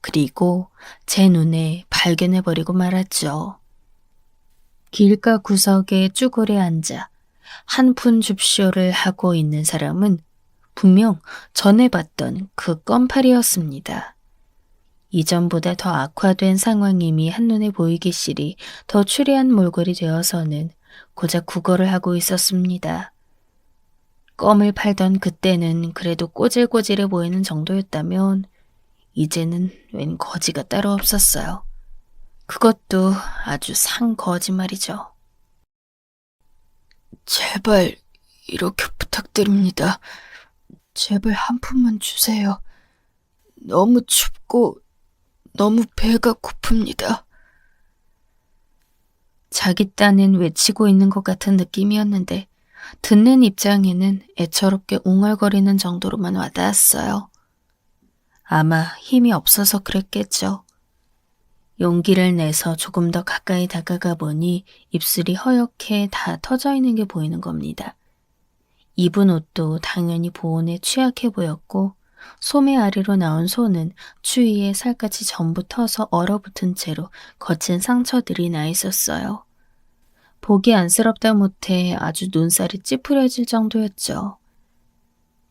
그리고 제 눈에 발견해버리고 말았죠. 길가 구석에 쭈그려 앉아 한 푼 줍쇼를 하고 있는 사람은 분명 전에 봤던 그 껌파리였습니다. 이전보다 더 악화된 상황임이 한눈에 보이기 실이 더 추리한 몰골이 되어서는 고작 구걸을 하고 있었습니다. 껌을 팔던 그때는 그래도 꼬질꼬질해 보이는 정도였다면 이제는 웬 거지가 따로 없었어요. 그것도 아주 상 거짓말이죠. 제발 이렇게 부탁드립니다. 제발 한 푼만 주세요. 너무 춥고 너무 배가 고픕니다. 자기 딴엔 외치고 있는 것 같은 느낌이었는데 듣는 입장에는 애처롭게 웅얼거리는 정도로만 와닿았어요. 아마 힘이 없어서 그랬겠죠. 용기를 내서 조금 더 가까이 다가가 보니 입술이 허옇게 다 터져 있는 게 보이는 겁니다. 입은 옷도 당연히 보온에 취약해 보였고 소매 아래로 나온 손은 추위에 살갗이 전부 터서 얼어붙은 채로 거친 상처들이 나 있었어요. 보기 안쓰럽다 못해 아주 눈살이 찌푸려질 정도였죠.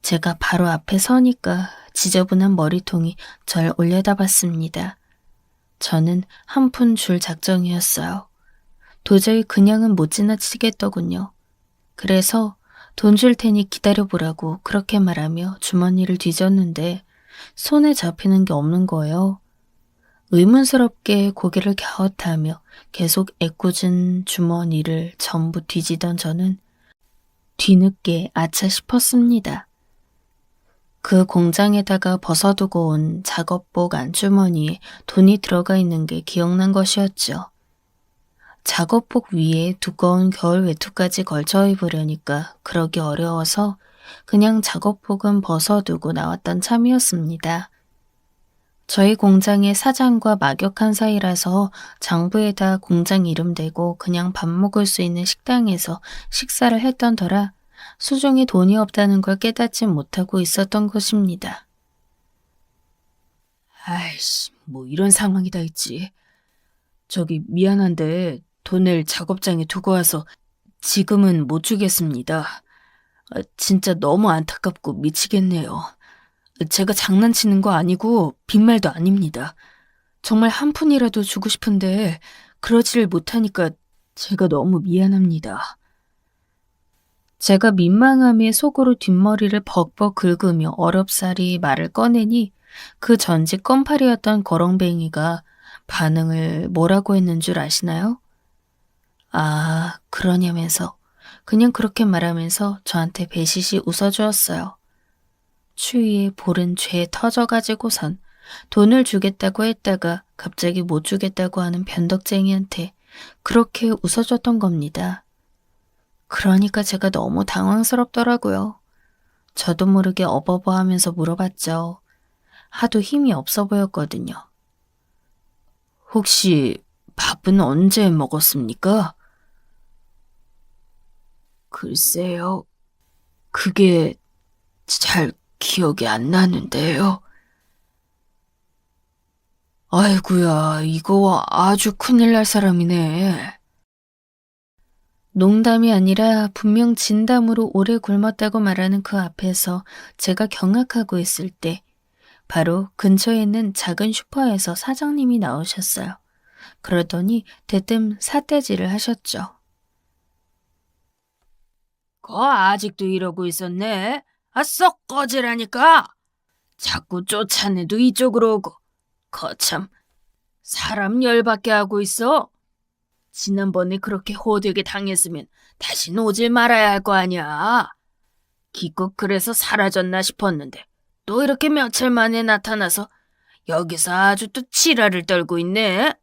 제가 바로 앞에 서니까 지저분한 머리통이 절 올려다봤습니다. 저는 한 푼 줄 작정이었어요. 도저히 그냥은 못 지나치겠더군요. 그래서 돈 줄 테니 기다려보라고 그렇게 말하며 주머니를 뒤졌는데 손에 잡히는 게 없는 거예요. 의문스럽게 고개를 갸웃하며 계속 애꿎은 주머니를 전부 뒤지던 저는 뒤늦게 아차 싶었습니다. 그 공장에다가 벗어두고 온 작업복 안주머니에 돈이 들어가 있는 게 기억난 것이었죠. 작업복 위에 두꺼운 겨울 외투까지 걸쳐 입으려니까 그러기 어려워서 그냥 작업복은 벗어두고 나왔던 참이었습니다. 저희 공장의 사장과 막역한 사이라서 장부에다 공장 이름 대고 그냥 밥 먹을 수 있는 식당에서 식사를 했던 터라 수중에 돈이 없다는 걸 깨닫지 못하고 있었던 것입니다. 아이씨, 뭐 이런 상황이 다 있지. 저기 미안한데 돈을 작업장에 두고 와서 지금은 못 주겠습니다. 진짜 너무 안타깝고 미치겠네요. 제가 장난치는 거 아니고 빈말도 아닙니다. 정말 한 푼이라도 주고 싶은데 그러지를 못하니까 제가 너무 미안합니다. 제가 민망함에 속으로 뒷머리를 벅벅 긁으며 어렵사리 말을 꺼내니 그 전직 껌팔이었던 거렁뱅이가 반응을 뭐라고 했는 줄 아시나요? 아, 그러냐면서 그냥 그렇게 말하면서 저한테 배시시 웃어주었어요. 추위에 볼은 죄에 터져가지고선 돈을 주겠다고 했다가 갑자기 못 주겠다고 하는 변덕쟁이한테 그렇게 웃어줬던 겁니다. 그러니까 제가 너무 당황스럽더라고요. 저도 모르게 어버버하면서 물어봤죠. 하도 힘이 없어 보였거든요. 혹시 밥은 언제 먹었습니까? 글쎄요. 그게 잘 기억이 안 나는데요. 아이고야, 이거 아주 큰일 날 사람이네. 농담이 아니라 분명 진담으로 오래 굶었다고 말하는 그 앞에서 제가 경악하고 있을 때 바로 근처에 있는 작은 슈퍼에서 사장님이 나오셨어요. 그러더니 대뜸 삿대질을 하셨죠. 아직도 이러고 있었네. 썩 꺼지라니까. 자꾸 쫓아내도 이쪽으로 오고. 거참, 사람 열받게 하고 있어. 지난번에 그렇게 호되게 당했으면 다시 오질 말아야 할 거 아니야. 기껏 그래서 사라졌나 싶었는데 또 이렇게 며칠 만에 나타나서 여기서 아주 또 지랄을 떨고 있네.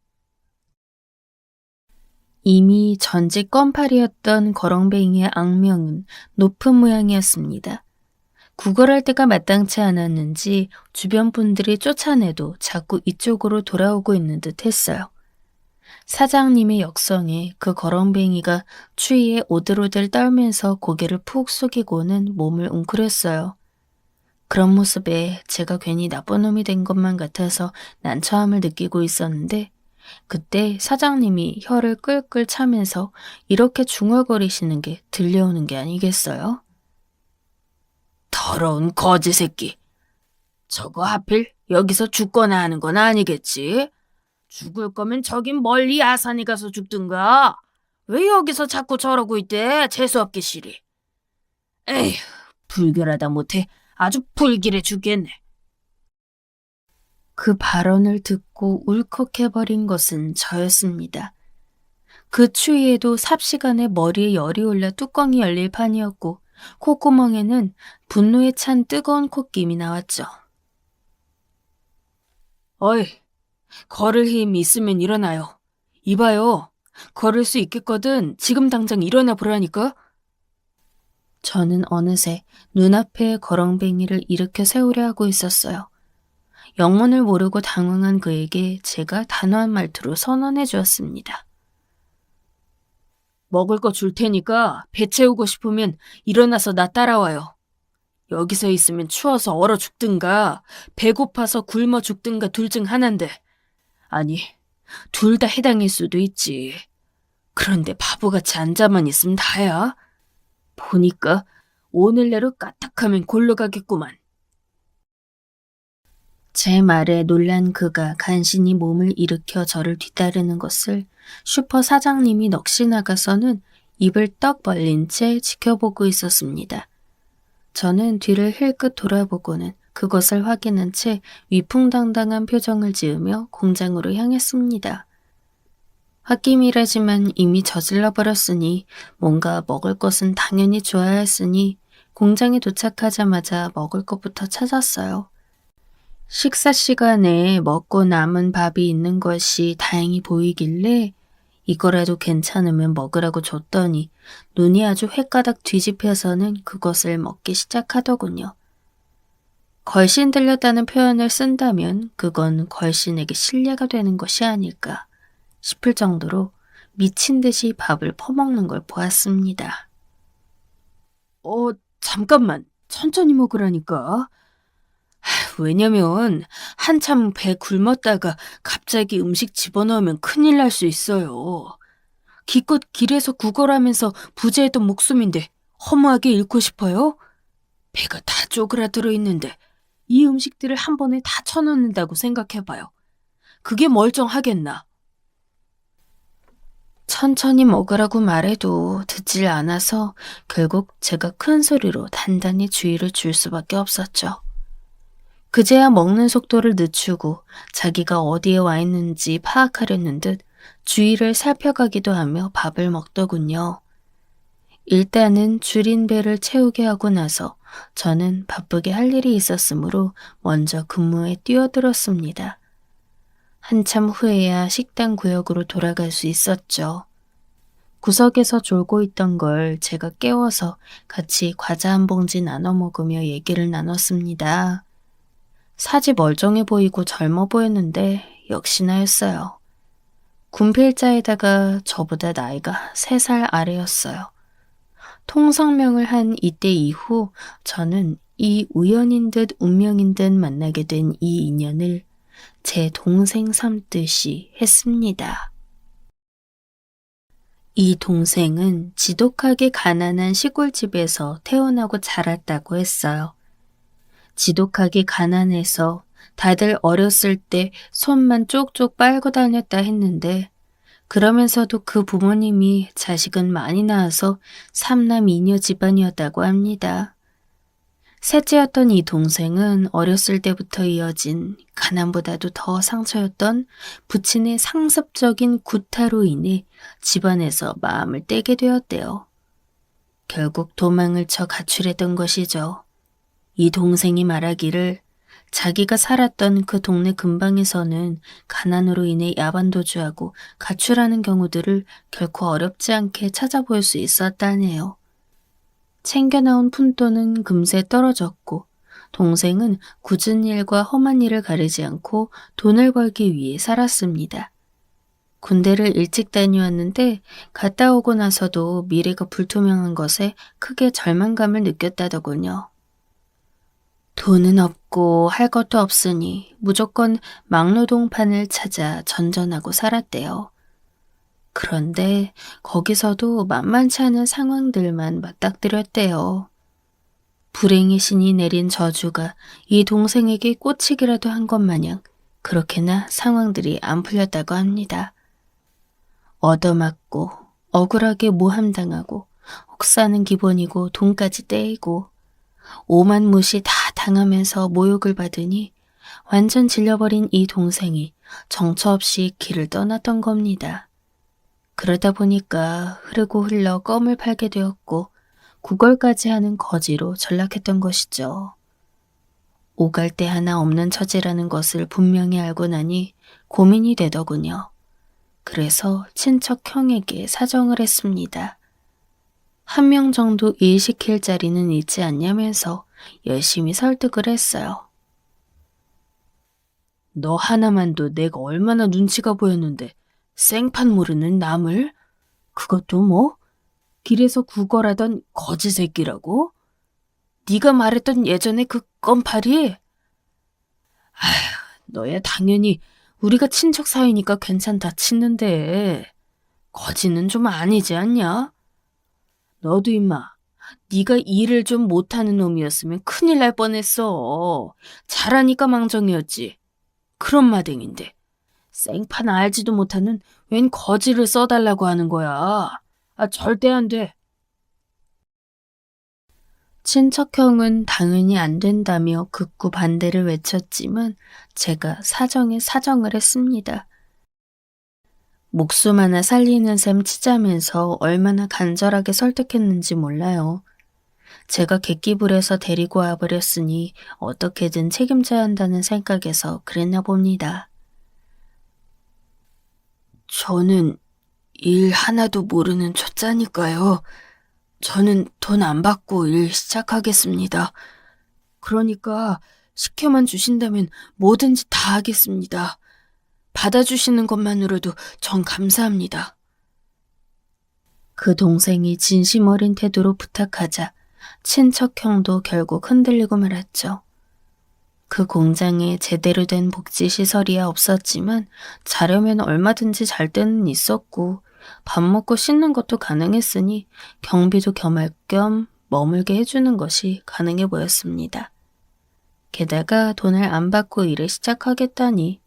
이미 전직 껌팔이었던 거렁뱅이의 악명은 높은 모양이었습니다. 구걸할 때가 마땅치 않았는지 주변 분들이 쫓아내도 자꾸 이쪽으로 돌아오고 있는 듯 했어요. 사장님의 역성에 그 거렁뱅이가 추위에 오들오들 떨면서 고개를 푹 숙이고는 몸을 웅크렸어요. 그런 모습에 제가 괜히 나쁜 놈이 된 것만 같아서 난처함을 느끼고 있었는데 그때 사장님이 혀를 끌끌 차면서 이렇게 중얼거리시는 게 들려오는 게 아니겠어요? 더러운 거지 새끼. 저거 하필 여기서 죽거나 하는 건 아니겠지? 죽을 거면 저긴 멀리 야산에 가서 죽든가. 왜 여기서 자꾸 저러고 있대? 재수없게 시리. 에휴, 불결하다 못해 아주 불길해 죽겠네. 그 발언을 듣고 울컥해버린 것은 저였습니다. 그 추위에도 삽시간에 머리에 열이 올라 뚜껑이 열릴 판이었고 콧구멍에는 분노에 찬 뜨거운 콧김이 나왔죠. 어이, 걸을 힘 있으면 일어나요. 이봐요, 걸을 수 있겠거든 지금 당장 일어나 보라니까. 저는 어느새 눈앞에 거렁뱅이를 일으켜 세우려 하고 있었어요. 영문을 모르고 당황한 그에게 제가 단호한 말투로 선언해 주었습니다. 먹을 거 줄 테니까 배 채우고 싶으면 일어나서 나 따라와요. 여기서 있으면 추워서 얼어 죽든가 배고파서 굶어 죽든가 둘 중 하나인데, 아니, 둘 다 해당일 수도 있지. 그런데 바보같이 앉아만 있으면 다야. 보니까 오늘 내로 까딱하면 골로 가겠구만. 제 말에 놀란 그가 간신히 몸을 일으켜 저를 뒤따르는 것을 슈퍼 사장님이 넋이 나가서는 입을 떡 벌린 채 지켜보고 있었습니다. 저는 뒤를 힐끗 돌아보고는 그것을 확인한 채 위풍당당한 표정을 지으며 공장으로 향했습니다. 홧김이라지만 이미 저질러 버렸으니 뭔가 먹을 것은 당연히 줘야 했으니 공장에 도착하자마자 먹을 것부터 찾았어요. 식사 시간에 먹고 남은 밥이 있는 것이 다행히 보이길래 이거라도 괜찮으면 먹으라고 줬더니 눈이 아주 횟가닥 뒤집혀서는 그것을 먹기 시작하더군요. 걸신 들렸다는 표현을 쓴다면 그건 걸신에게 신뢰가 되는 것이 아닐까 싶을 정도로 미친 듯이 밥을 퍼먹는 걸 보았습니다. 잠깐만. 천천히 먹으라니까. 왜냐면 한참 배 굶었다가 갑자기 음식 집어넣으면 큰일 날 수 있어요. 기껏 길에서 구걸하면서 부재했던 목숨인데 허무하게 잃고 싶어요? 배가 다 쪼그라들어 있는데 이 음식들을 한 번에 다 쳐넣는다고 생각해봐요. 그게 멀쩡하겠나? 천천히 먹으라고 말해도 듣질 않아서 결국 제가 큰 소리로 단단히 주의를 줄 수밖에 없었죠. 그제야 먹는 속도를 늦추고 자기가 어디에 와 있는지 파악하려는 듯 주위를 살펴가기도 하며 밥을 먹더군요. 일단은 줄인 배를 채우게 하고 나서 저는 바쁘게 할 일이 있었으므로 먼저 근무에 뛰어들었습니다. 한참 후에야 식당 구역으로 돌아갈 수 있었죠. 구석에서 졸고 있던 걸 제가 깨워서 같이 과자 한 봉지 나눠 먹으며 얘기를 나눴습니다. 사지 멀쩡해 보이고 젊어 보였는데 역시나였어요. 군필자에다가 저보다 나이가 3살 아래였어요. 통성명을 한 이때 이후 저는 이 우연인 듯 운명인 듯 만나게 된 이 인연을 제 동생 삼듯이 했습니다. 이 동생은 지독하게 가난한 시골집에서 태어나고 자랐다고 했어요. 지독하게 가난해서 다들 어렸을 때 손만 쪽쪽 빨고 다녔다 했는데 그러면서도 그 부모님이 자식은 많이 낳아서 3남 2녀 집안이었다고 합니다. 셋째였던 이 동생은 어렸을 때부터 이어진 가난보다도 더 상처였던 부친의 상습적인 구타로 인해 집안에서 마음을 떼게 되었대요. 결국 도망을 쳐 가출했던 것이죠. 이 동생이 말하기를 자기가 살았던 그 동네 근방에서는 가난으로 인해 야반도주하고 가출하는 경우들을 결코 어렵지 않게 찾아볼 수 있었다네요. 챙겨나온 푼돈은 금세 떨어졌고 동생은 굳은 일과 험한 일을 가리지 않고 돈을 벌기 위해 살았습니다. 군대를 일찍 다녀왔는데 갔다 오고 나서도 미래가 불투명한 것에 크게 절망감을 느꼈다더군요. 돈은 없고 할 것도 없으니 무조건 막노동판을 찾아 전전하고 살았대요. 그런데 거기서도 만만치 않은 상황들만 맞닥뜨렸대요. 불행의 신이 내린 저주가 이 동생에게 꽂히기라도 한 것 마냥 그렇게나 상황들이 안 풀렸다고 합니다. 얻어맞고 억울하게 모함당하고 혹사는 기본이고 돈까지 떼이고 오만무시 다 당하면서 모욕을 받으니 완전 질려버린 이 동생이 정처 없이 길을 떠났던 겁니다. 그러다 보니까 흐르고 흘러 껌을 팔게 되었고 구걸까지 하는 거지로 전락했던 것이죠. 오갈 데 하나 없는 처지라는 것을 분명히 알고 나니 고민이 되더군요. 그래서 친척 형에게 사정을 했습니다. 1명 정도 일 시킬 자리는 있지 않냐면서 열심히 설득을 했어요. 너 하나만도 내가 얼마나 눈치가 보였는데 생판 모르는 남을? 그것도 뭐? 길에서 구걸하던 거지 새끼라고? 네가 말했던 예전에 그 껌파리? 아휴, 너야 당연히 우리가 친척 사이니까 괜찮다 치는데 거지는 좀 아니지 않냐? 너도 임마 네가 일을 좀 못하는 놈이었으면 큰일 날 뻔했어. 잘하니까 망정이었지. 그런 마댕인데 생판 알지도 못하는 웬 거지를 써달라고 하는 거야. 절대 안 돼. 친척형은 당연히 안 된다며 극구 반대를 외쳤지만 제가 사정에 사정을 했습니다. 목숨 하나 살리는 셈 치자면서 얼마나 간절하게 설득했는지 몰라요. 제가 객기불에서 데리고 와버렸으니 어떻게든 책임져야 한다는 생각에서 그랬나 봅니다. 저는 일 하나도 모르는 초짜니까요. 저는 돈 안 받고 일 시작하겠습니다. 그러니까 시켜만 주신다면 뭐든지 다 하겠습니다. 받아주시는 것만으로도 전 감사합니다. 그 동생이 진심 어린 태도로 부탁하자 친척형도 결국 흔들리고 말았죠. 그 공장에 제대로 된 복지시설이야 없었지만 자려면 얼마든지 잘 때는 있었고 밥 먹고 씻는 것도 가능했으니 경비도 겸할 겸 머물게 해주는 것이 가능해 보였습니다. 게다가 돈을 안 받고 일을 시작하겠다니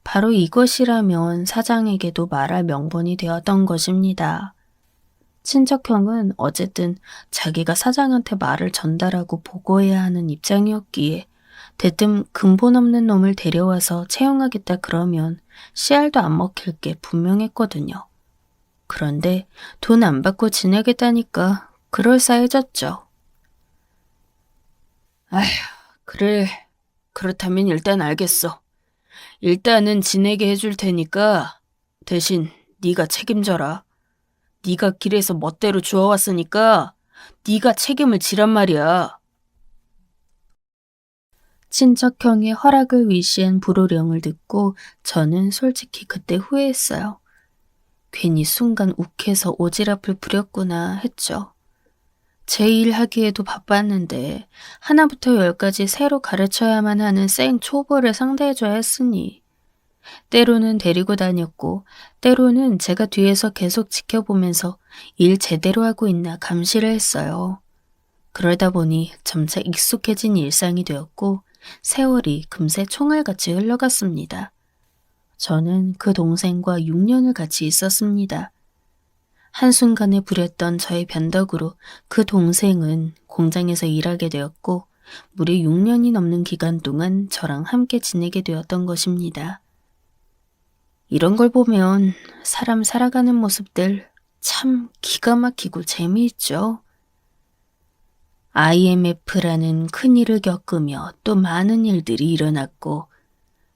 바로 이것이라면 사장에게도 말할 명분이 되었던 것입니다. 친척형은 어쨌든 자기가 사장한테 말을 전달하고 보고해야 하는 입장이었기에 대뜸 근본 없는 놈을 데려와서 채용하겠다 그러면 씨알도 안 먹힐 게 분명했거든요. 그런데 돈 안 받고 지내겠다니까 그럴싸해졌죠. 아휴, 그래. 그렇다면 일단 알겠어. 일단은 지내게 해줄 테니까 대신 네가 책임져라. 네가 길에서 멋대로 주워왔으니까 네가 책임을 지란 말이야. 친척형의 허락을 위시한 불호령을 듣고 저는 솔직히 그때 후회했어요. 괜히 순간 욱해서 오지랖을 부렸구나 했죠. 제 일 하기에도 바빴는데 하나부터 열까지 새로 가르쳐야만 하는 생 초보를 상대해줘야 했으니 때로는 데리고 다녔고 때로는 제가 뒤에서 계속 지켜보면서 일 제대로 하고 있나 감시를 했어요. 그러다 보니 점차 익숙해진 일상이 되었고 세월이 금세 총알같이 흘러갔습니다. 저는 그 동생과 6년을 같이 있었습니다. 한순간에 부렸던 저의 변덕으로 그 동생은 공장에서 일하게 되었고 무려 6년이 넘는 기간 동안 저랑 함께 지내게 되었던 것입니다. 이런 걸 보면 사람 살아가는 모습들 참 기가 막히고 재미있죠. IMF라는 큰일을 겪으며 또 많은 일들이 일어났고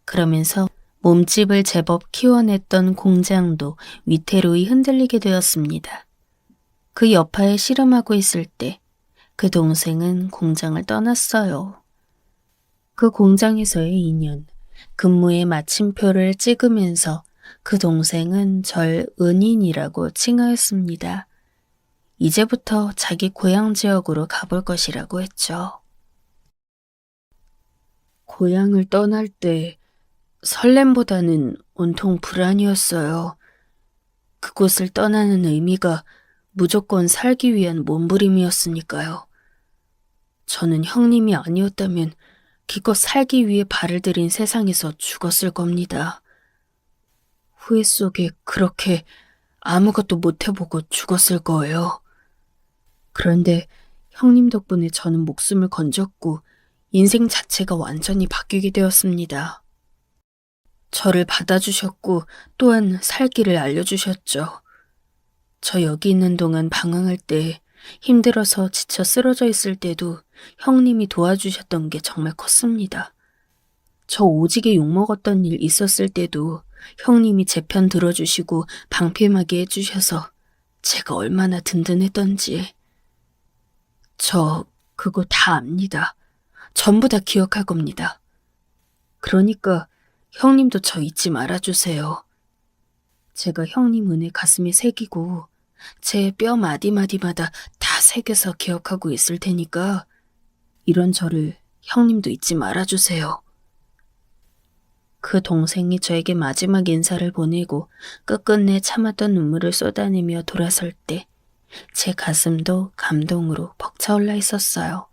그러면서 몸집을 제법 키워냈던 공장도 위태로이 흔들리게 되었습니다. 그 여파에 씨름하고 있을 때 그 동생은 공장을 떠났어요. 그 공장에서의 2년, 근무의 마침표를 찍으면서 그 동생은 절 은인이라고 칭하였습니다. 이제부터 자기 고향 지역으로 가볼 것이라고 했죠. 고향을 떠날 때 설렘보다는 온통 불안이었어요. 그곳을 떠나는 의미가 무조건 살기 위한 몸부림이었으니까요. 저는 형님이 아니었다면 기껏 살기 위해 발을 들인 세상에서 죽었을 겁니다. 후회 속에 그렇게 아무것도 못 해보고 죽었을 거예요. 그런데 형님 덕분에 저는 목숨을 건졌고 인생 자체가 완전히 바뀌게 되었습니다. 저를 받아주셨고 또한 살 길을 알려주셨죠. 저 여기 있는 동안 방황할 때 힘들어서 지쳐 쓰러져 있을 때도 형님이 도와주셨던 게 정말 컸습니다. 저 오지게 욕먹었던 일 있었을 때도 형님이 제 편 들어주시고 방패막이 해주셔서 제가 얼마나 든든했던지. 저 그거 다 압니다. 전부 다 기억할 겁니다. 그러니까 형님도 저 잊지 말아주세요. 제가 형님 은혜 가슴에 새기고 제 뼈 마디마디마다 다 새겨서 기억하고 있을 테니까 이런 저를 형님도 잊지 말아주세요. 그 동생이 저에게 마지막 인사를 보내고 끝끝내 참았던 눈물을 쏟아내며 돌아설 때 제 가슴도 감동으로 벅차올라 있었어요.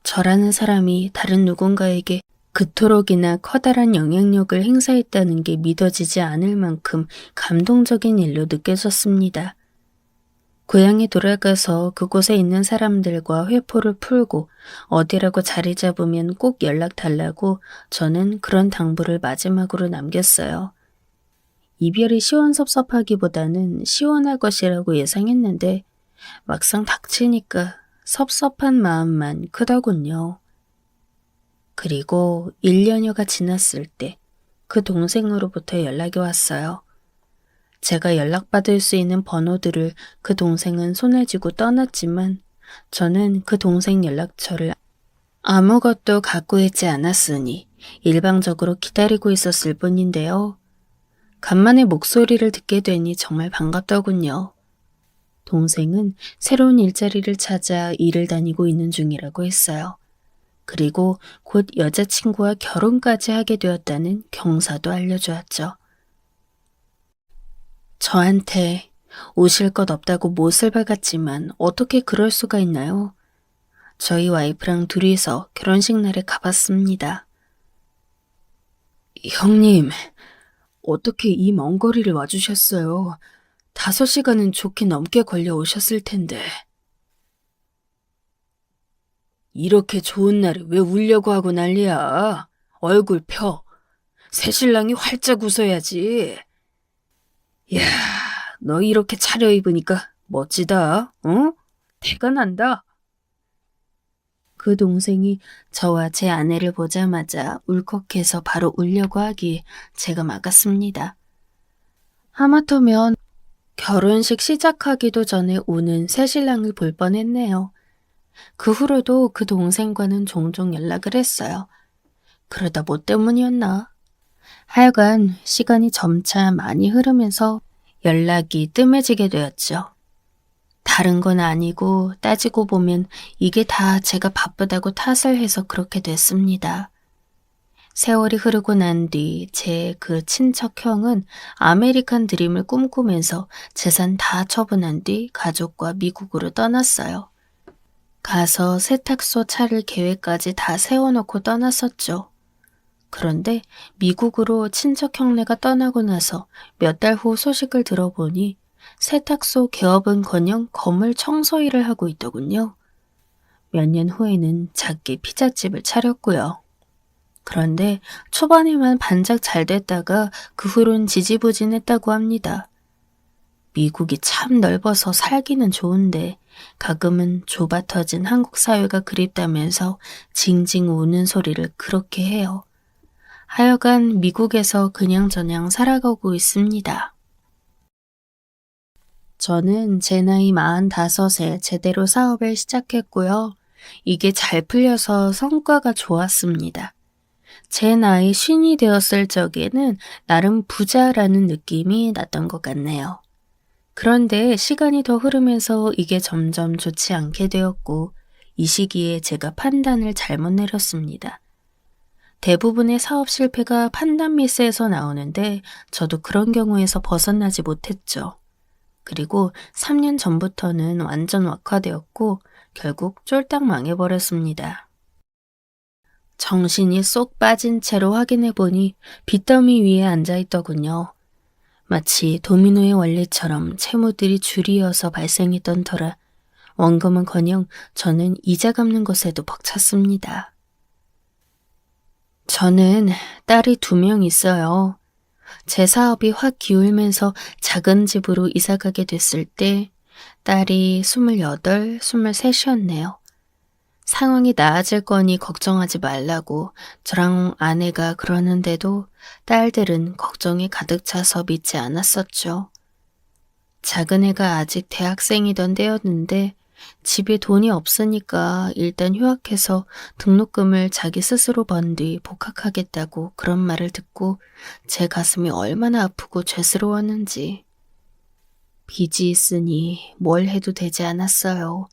저라는 사람이 다른 누군가에게 그토록이나 커다란 영향력을 행사했다는 게 믿어지지 않을 만큼 감동적인 일로 느껴졌습니다. 고향에 돌아가서 그곳에 있는 사람들과 회포를 풀고 어디라고 자리 잡으면 꼭 연락 달라고 저는 그런 당부를 마지막으로 남겼어요. 이별이 시원섭섭하기보다는 시원할 것이라고 예상했는데 막상 닥치니까 섭섭한 마음만 크더군요. 그리고 1년여가 지났을 때 그 동생으로부터 연락이 왔어요. 제가 연락받을 수 있는 번호들을 그 동생은 손에 쥐고 떠났지만 저는 그 동생 연락처를 아무것도 갖고 있지 않았으니 일방적으로 기다리고 있었을 뿐인데요. 간만에 목소리를 듣게 되니 정말 반갑더군요. 동생은 새로운 일자리를 찾아 일을 다니고 있는 중이라고 했어요. 그리고 곧 여자친구와 결혼까지 하게 되었다는 경사도 알려주었죠. 저한테 오실 것 없다고 못을 박았지만 어떻게 그럴 수가 있나요? 저희 와이프랑 둘이서 결혼식 날에 가봤습니다. 형님, 어떻게 이 먼 거리를 와주셨어요? 5시간은 좋게 넘게 걸려 오셨을 텐데. 이렇게 좋은 날에 왜 울려고 하고 난리야? 얼굴 펴. 새신랑이 활짝 웃어야지. 야, 너 이렇게 차려입으니까 멋지다, 어? 태가 난다. 그 동생이 저와 제 아내를 보자마자 울컥해서 바로 울려고 하기에 제가 막았습니다. 하마터면 결혼식 시작하기도 전에 우는 새신랑을 볼 뻔했네요. 그 후로도 그 동생과는 종종 연락을 했어요. 그러다 뭐 때문이었나? 하여간 시간이 점차 많이 흐르면서 연락이 뜸해지게 되었죠. 다른 건 아니고 따지고 보면 이게 다 제가 바쁘다고 탓을 해서 그렇게 됐습니다. 세월이 흐르고 난 뒤 제 그 친척 형은 아메리칸 드림을 꿈꾸면서 재산 다 처분한 뒤 가족과 미국으로 떠났어요. 가서 세탁소 차릴 계획까지 다 세워놓고 떠났었죠. 그런데 미국으로 친척 형네가 떠나고 나서 몇 달 후 소식을 들어보니 세탁소 개업은커녕 건물 청소 일을 하고 있더군요. 몇 년 후에는 작게 피자집을 차렸고요. 그런데 초반에만 반짝 잘 됐다가 그 후론 지지부진했다고 합니다. 미국이 참 넓어서 살기는 좋은데 가끔은 좁아 터진 한국 사회가 그립다면서 징징 우는 소리를 그렇게 해요. 하여간 미국에서 그냥저냥 살아가고 있습니다. 저는 제 나이 45에 제대로 사업을 시작했고요. 이게 잘 풀려서 성과가 좋았습니다. 제 나이 50이 되었을 적에는 나름 부자라는 느낌이 났던 것 같네요. 그런데 시간이 더 흐르면서 이게 점점 좋지 않게 되었고 이 시기에 제가 판단을 잘못 내렸습니다. 대부분의 사업 실패가 판단 미스에서 나오는데 저도 그런 경우에서 벗어나지 못했죠. 그리고 3년 전부터는 완전 악화되었고 결국 쫄딱 망해버렸습니다. 정신이 쏙 빠진 채로 확인해보니 빚더미 위에 앉아있더군요. 마치 도미노의 원리처럼 채무들이 줄이어서 발생했던 터라 원금은커녕 저는 이자 갚는 것에도 벅찼습니다. 저는 딸이 2명 있어요. 제 사업이 확 기울면서 작은 집으로 이사가게 됐을 때 딸이 28, 23이었네요. 상황이 나아질 거니 걱정하지 말라고 저랑 아내가 그러는데도 딸들은 걱정이 가득 차서 믿지 않았었죠. 작은 애가 아직 대학생이던 때였는데 집에 돈이 없으니까 일단 휴학해서 등록금을 자기 스스로 번 뒤 복학하겠다고 그런 말을 듣고 제 가슴이 얼마나 아프고 죄스러웠는지. 빚이 있으니 뭘 해도 되지 않았어요.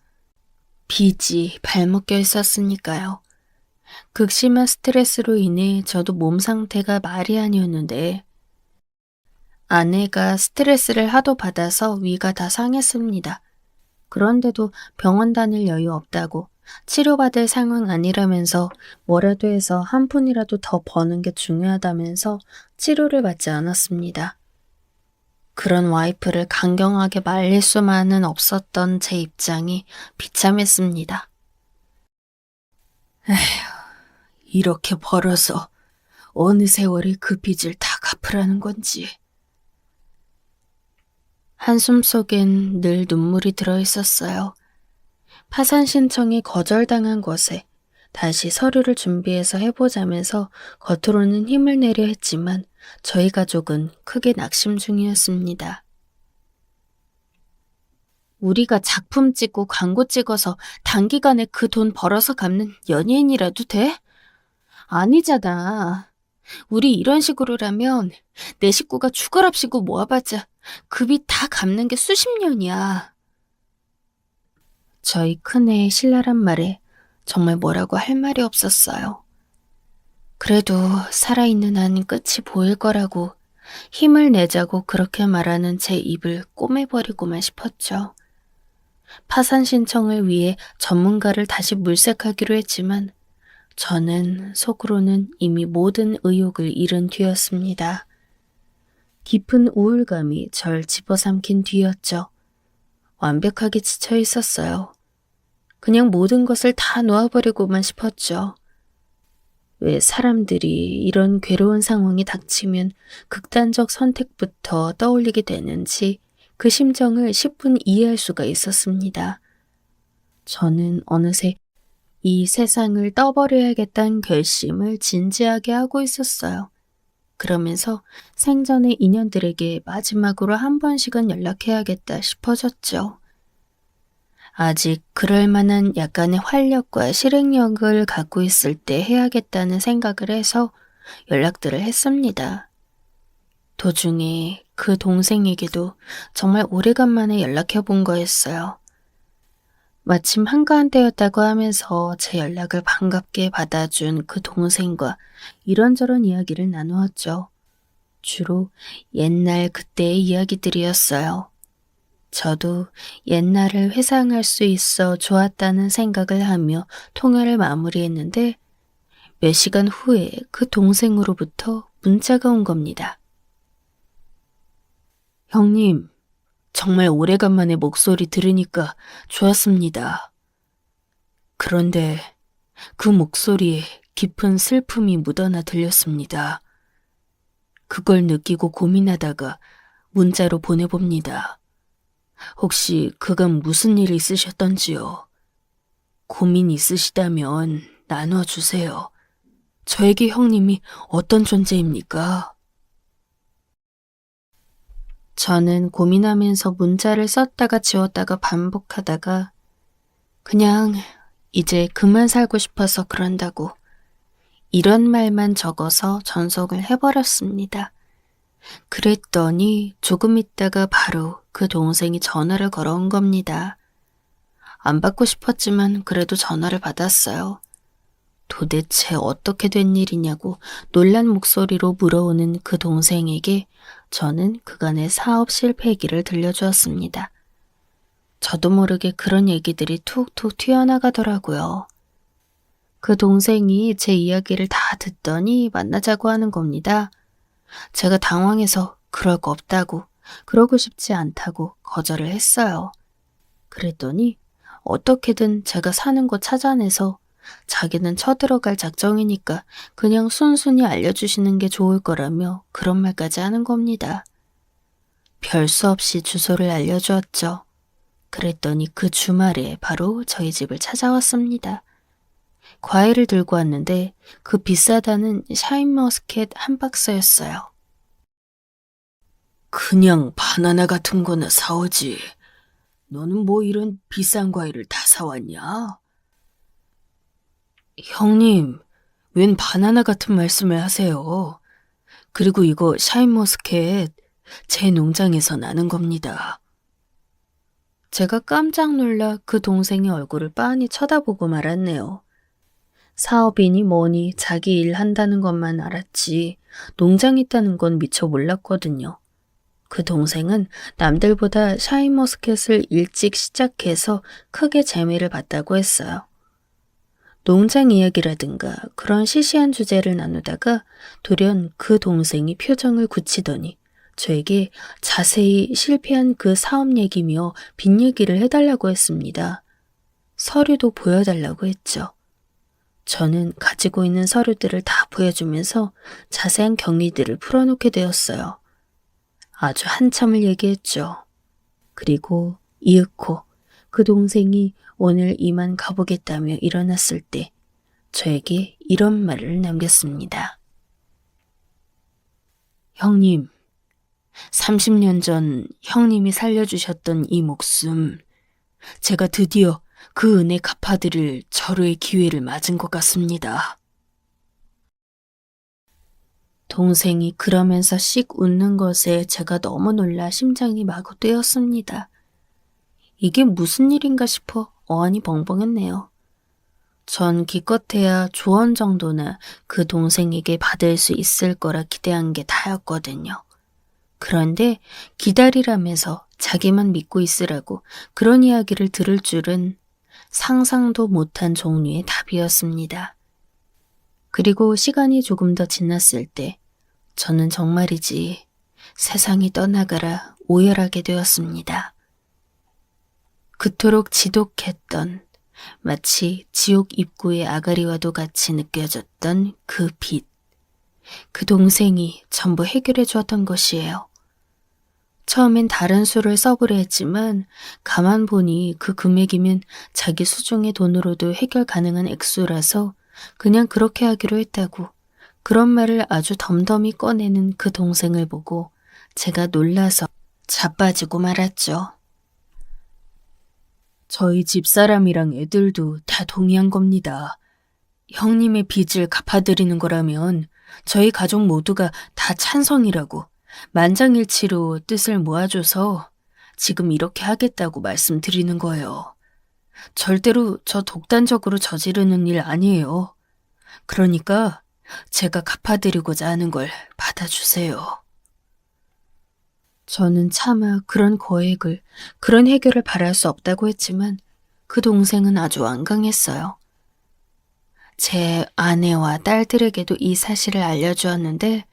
빚이 발묶여 있었으니까요. 극심한 스트레스로 인해 저도 몸 상태가 말이 아니었는데 아내가 스트레스를 하도 받아서 위가 다 상했습니다. 그런데도 병원 다닐 여유 없다고 치료받을 상황 아니라면서 뭐라도 해서 한 푼이라도 더 버는 게 중요하다면서 치료를 받지 않았습니다. 그런 와이프를 강경하게 말릴 수만은 없었던 제 입장이 비참했습니다. 이렇게 벌어서 어느 세월에 그 빚을 다 갚으라는 건지. 한숨 속엔 늘 눈물이 들어있었어요. 파산 신청이 거절당한 것에 다시 서류를 준비해서 해보자면서 겉으로는 힘을 내려 했지만 저희 가족은 크게 낙심 중이었습니다. 우리가 작품 찍고 광고 찍어서 단기간에 그 돈 벌어서 갚는 연예인이라도 돼? 아니잖아. 우리 이런 식으로라면 내 식구가 죽어랍시고 모아봤자 그 빚 다 갚는 게 수십 년이야. 저희 큰애의 신랄한 말에 정말 뭐라고 할 말이 없었어요. 그래도 살아있는 한 끝이 보일 거라고 힘을 내자고 그렇게 말하는 제 입을 꼬매버리고만 싶었죠. 파산 신청을 위해 전문가를 다시 물색하기로 했지만 저는 속으로는 이미 모든 의욕을 잃은 뒤였습니다. 깊은 우울감이 절 집어삼킨 뒤였죠. 완벽하게 지쳐 있었어요. 그냥 모든 것을 다 놓아버리고만 싶었죠. 왜 사람들이 이런 괴로운 상황이 닥치면 극단적 선택부터 떠올리게 되는지 그 심정을 10분 이해할 수가 있었습니다. 저는 어느새 이 세상을 떠버려야겠다는 결심을 진지하게 하고 있었어요. 그러면서 생전의 인연들에게 마지막으로 한 번씩은 연락해야겠다 싶어졌죠. 아직 그럴 만한 약간의 활력과 실행력을 갖고 있을 때 해야겠다는 생각을 해서 연락들을 했습니다. 도중에 그 동생에게도 정말 오래간만에 연락해 본 거였어요. 마침 한가한 때였다고 하면서 제 연락을 반갑게 받아준 그 동생과 이런저런 이야기를 나누었죠. 주로 옛날 그때의 이야기들이었어요. 저도 옛날을 회상할 수 있어 좋았다는 생각을 하며 통화를 마무리했는데 몇 시간 후에 그 동생으로부터 문자가 온 겁니다. 형님, 정말 오래간만에 목소리 들으니까 좋았습니다. 그런데 그 목소리에 깊은 슬픔이 묻어나 들렸습니다. 그걸 느끼고 고민하다가 문자로 보내봅니다. 혹시 그간 무슨 일이 있으셨던지요? 고민 있으시다면 나눠주세요. 저에게 형님이 어떤 존재입니까? 저는 고민하면서 문자를 썼다가 지웠다가 반복하다가 그냥 이제 그만 살고 싶어서 그런다고 이런 말만 적어서 전송을 해버렸습니다. 그랬더니 조금 있다가 바로 그 동생이 전화를 걸어온 겁니다. 안 받고 싶었지만 그래도 전화를 받았어요. 도대체 어떻게 된 일이냐고 놀란 목소리로 물어오는 그 동생에게 저는 그간의 사업 실패 얘기를 들려주었습니다. 저도 모르게 그런 얘기들이 툭툭 튀어나가더라고요. 그 동생이 제 이야기를 다 듣더니 만나자고 하는 겁니다. 제가 당황해서 그럴 거 없다고, 그러고 싶지 않다고 거절을 했어요. 그랬더니 어떻게든 제가 사는 곳 찾아내서 자기는 쳐들어갈 작정이니까 그냥 순순히 알려주시는 게 좋을 거라며 그런 말까지 하는 겁니다. 별 수 없이 주소를 알려주었죠. 그랬더니 그 주말에 바로 저희 집을 찾아왔습니다. 과일을 들고 왔는데 그 비싸다는 샤인머스켓 한 박스였어요. 그냥 바나나 같은 거나 사오지. 너는 뭐 이런 비싼 과일을 다 사왔냐? 형님, 웬 바나나 같은 말씀을 하세요. 그리고 이거 샤인머스켓 제 농장에서 나는 겁니다. 제가 깜짝 놀라 그 동생의 얼굴을 빤히 쳐다보고 말았네요. 사업이니 뭐니 자기 일 한다는 것만 알았지 농장 있다는 건 미처 몰랐거든요. 그 동생은 남들보다 샤인머스켓을 일찍 시작해서 크게 재미를 봤다고 했어요. 농장 이야기라든가 그런 시시한 주제를 나누다가 돌연 그 동생이 표정을 굳히더니 저에게 자세히 실패한 그 사업 얘기며 빚 얘기를 해달라고 했습니다. 서류도 보여달라고 했죠. 저는 가지고 있는 서류들을 다 보여주면서 자세한 경위들을 풀어놓게 되었어요. 아주 한참을 얘기했죠. 그리고 이윽고 그 동생이 오늘 이만 가보겠다며 일어났을 때 저에게 이런 말을 남겼습니다. 형님, 30년 전 형님이 살려주셨던 이 목숨, 제가 드디어 그 은혜 갚아드릴 절호의 기회를 맞은 것 같습니다. 동생이 그러면서 씩 웃는 것에 제가 너무 놀라 심장이 마구 뛰었습니다. 이게 무슨 일인가 싶어 어안이 벙벙했네요. 전 기껏해야 조언 정도나 그 동생에게 받을 수 있을 거라 기대한 게 다였거든요. 그런데 기다리라면서 자기만 믿고 있으라고 그런 이야기를 들을 줄은 상상도 못한 종류의 답이었습니다. 그리고 시간이 조금 더 지났을 때 저는 정말이지 세상이 떠나가라 오열하게 되었습니다. 그토록 지독했던 마치 지옥 입구의 아가리와도 같이 느껴졌던 그 빚. 그 동생이 전부 해결해 주었던 것이에요. 처음엔 다른 수를 써보려 했지만 가만 보니 그 금액이면 자기 수중의 돈으로도 해결 가능한 액수라서 그냥 그렇게 하기로 했다고 그런 말을 아주 덤덤히 꺼내는 그 동생을 보고 제가 놀라서 자빠지고 말았죠. 저희 집사람이랑 애들도 다 동의한 겁니다. 형님의 빚을 갚아드리는 거라면 저희 가족 모두가 다 찬성이라고 만장일치로 뜻을 모아줘서 지금 이렇게 하겠다고 말씀드리는 거예요. 절대로 저 독단적으로 저지르는 일 아니에요. 그러니까 제가 갚아드리고자 하는 걸 받아주세요. 저는 차마 그런 거액을, 그런 해결을 바랄 수 없다고 했지만 그 동생은 아주 완강했어요. 제 아내와 딸들에게도 이 사실을 알려주었는데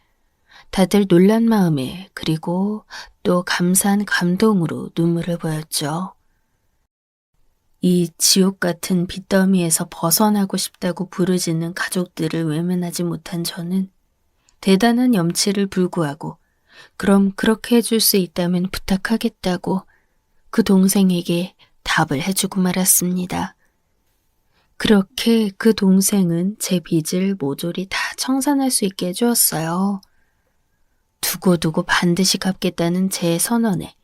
다들 놀란 마음에 그리고 또 감사한 감동으로 눈물을 보였죠. 이 지옥 같은 빚더미에서 벗어나고 싶다고 부르짖는 가족들을 외면하지 못한 저는 대단한 염치를 불구하고 그럼 그렇게 해줄 수 있다면 부탁하겠다고 그 동생에게 답을 해주고 말았습니다. 그렇게 그 동생은 제 빚을 모조리 다 청산할 수 있게 해주었어요. 두고두고 반드시 갚겠다는 제 선언에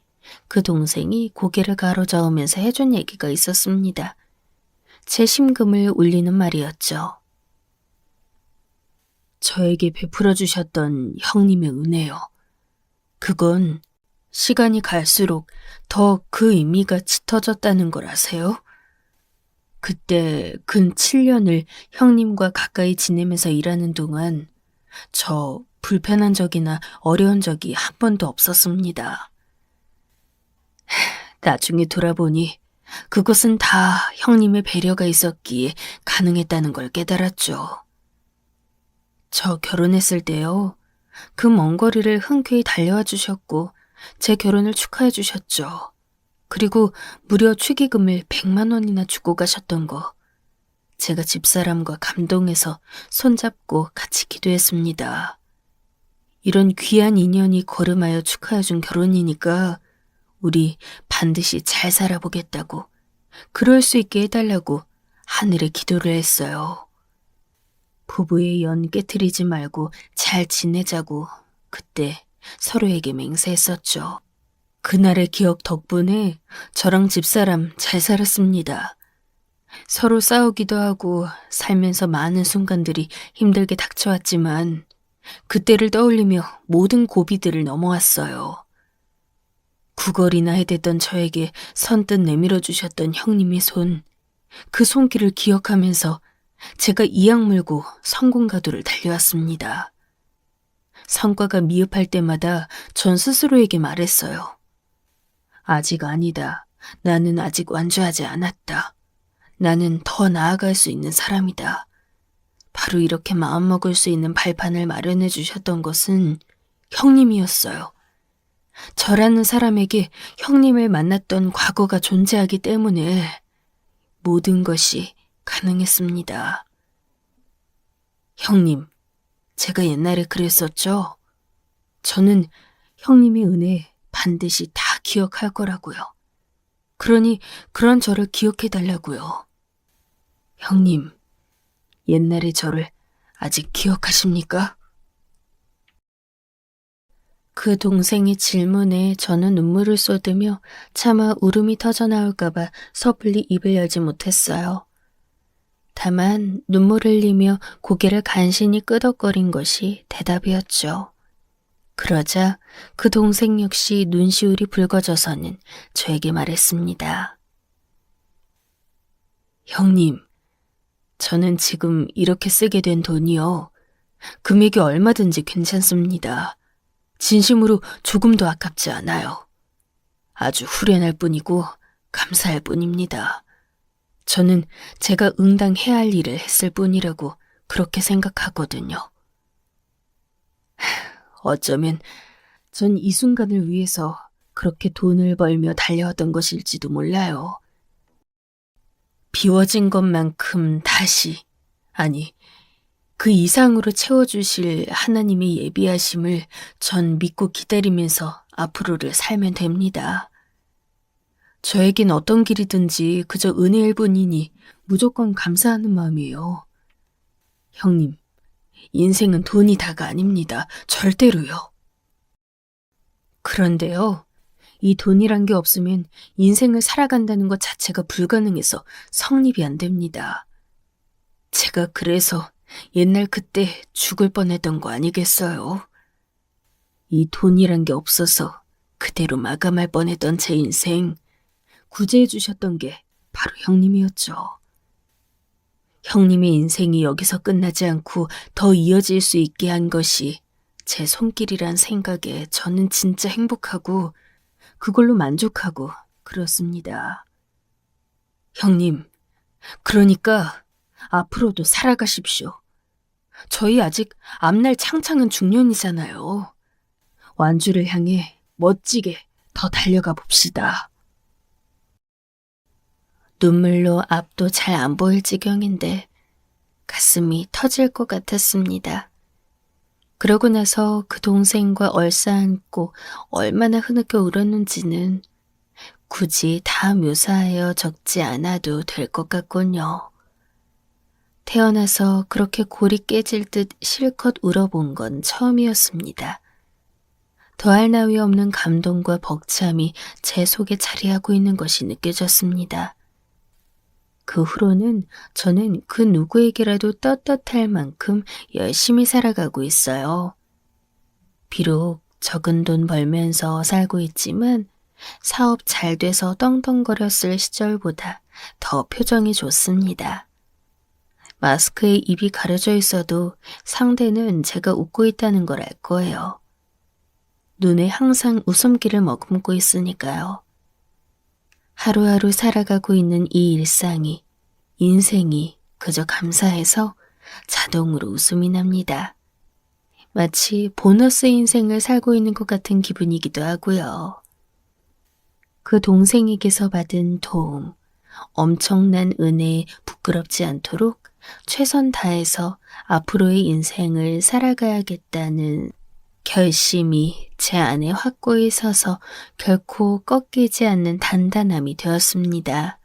그 동생이 고개를 가로저으면서 해준 얘기가 있었습니다. 제 심금을 울리는 말이었죠. 저에게 베풀어 주셨던 형님의 은혜요. 그건 시간이 갈수록 더 그 의미가 짙어졌다는 걸 아세요? 그때 근 7년을 형님과 가까이 지내면서 일하는 동안 저 불편한 적이나 어려운 적이 한 번도 없었습니다. 나중에 돌아보니 그것은 다 형님의 배려가 있었기에 가능했다는 걸 깨달았죠. 저 결혼했을 때요. 그 먼 거리를 흔쾌히 달려와 주셨고 제 결혼을 축하해 주셨죠. 그리고 무려 축의금을 100만 원이나 주고 가셨던 거. 제가 집사람과 감동해서 손잡고 같이 기도했습니다. 이런 귀한 인연이 거름하여 축하해준 결혼이니까 우리 반드시 잘 살아보겠다고, 그럴 수 있게 해달라고 하늘에 기도를 했어요. 부부의 연 깨트리지 말고 잘 지내자고 그때 서로에게 맹세했었죠. 그날의 기억 덕분에 저랑 집사람 잘 살았습니다. 서로 싸우기도 하고 살면서 많은 순간들이 힘들게 닥쳐왔지만 그때를 떠올리며 모든 고비들을 넘어왔어요. 구걸이나 해댔던 저에게 선뜻 내밀어 주셨던 형님의 손, 그 손길을 기억하면서 제가 이악 물고 성공가도를 달려왔습니다. 성과가 미흡할 때마다 전 스스로에게 말했어요. 아직 아니다. 나는 아직 완주하지 않았다. 나는 더 나아갈 수 있는 사람이다. 바로 이렇게 마음먹을 수 있는 발판을 마련해 주셨던 것은 형님이었어요. 저라는 사람에게 형님을 만났던 과거가 존재하기 때문에 모든 것이 가능했습니다. 형님, 제가 옛날에 그랬었죠? 저는 형님의 은혜 반드시 다 기억할 거라고요. 그러니 그런 저를 기억해 달라고요. 형님, 옛날의 저를 아직 기억하십니까? 그 동생의 질문에 저는 눈물을 쏟으며 차마 울음이 터져 나올까봐 섣불리 입을 열지 못했어요. 다만 눈물을 흘리며 고개를 간신히 끄덕거린 것이 대답이었죠. 그러자 그 동생 역시 눈시울이 붉어져서는 저에게 말했습니다. 형님, 저는 지금 이렇게 쓰게 된 돈이요. 금액이 얼마든지 괜찮습니다. 진심으로 조금도 아깝지 않아요. 아주 후련할 뿐이고 감사할 뿐입니다. 저는 제가 응당해야 할 일을 했을 뿐이라고 그렇게 생각하거든요. 어쩌면 전 이 순간을 위해서 그렇게 돈을 벌며 달려왔던 것일지도 몰라요. 비워진 것만큼 다시, 아니, 그 이상으로 채워주실 하나님의 예비하심을 전 믿고 기다리면서 앞으로를 살면 됩니다. 저에겐 어떤 길이든지 그저 은혜일 뿐이니 무조건 감사하는 마음이에요. 형님, 인생은 돈이 다가 아닙니다. 절대로요. 그런데요, 이 돈이란 게 없으면 인생을 살아간다는 것 자체가 불가능해서 성립이 안 됩니다. 제가 그래서 옛날 그때 죽을 뻔했던 거 아니겠어요? 이 돈이란 게 없어서 그대로 마감할 뻔했던 제 인생 구제해 주셨던 게 바로 형님이었죠. 형님의 인생이 여기서 끝나지 않고 더 이어질 수 있게 한 것이 제 손길이란 생각에 저는 진짜 행복하고 그걸로 만족하고 그렇습니다. 형님, 그러니까 앞으로도 살아가십시오. 저희 아직 앞날 창창한 중년이잖아요. 완주를 향해 멋지게 더 달려가 봅시다. 눈물로 앞도 잘 안 보일 지경인데 가슴이 터질 것 같았습니다. 그러고 나서 그 동생과 얼싸안고 얼마나 흐느껴 울었는지는 굳이 다 묘사하여 적지 않아도 될 것 같군요. 태어나서 그렇게 골이 깨질 듯 실컷 울어본 건 처음이었습니다. 더할 나위 없는 감동과 벅참이 제 속에 자리하고 있는 것이 느껴졌습니다. 그 후로는 저는 그 누구에게라도 떳떳할 만큼 열심히 살아가고 있어요. 비록 적은 돈 벌면서 살고 있지만 사업 잘 돼서 떵떵거렸을 시절보다 더 표정이 좋습니다. 마스크에 입이 가려져 있어도 상대는 제가 웃고 있다는 걸 알 거예요. 눈에 항상 웃음기를 머금고 있으니까요. 하루하루 살아가고 있는 이 일상이, 인생이 그저 감사해서 자동으로 웃음이 납니다. 마치 보너스 인생을 살고 있는 것 같은 기분이기도 하고요. 그 동생에게서 받은 도움, 엄청난 은혜에 부끄럽지 않도록 최선 다해서 앞으로의 인생을 살아가야겠다는 결심이 제 안에 확고히 서서 결코 꺾이지 않는 단단함이 되었습니다.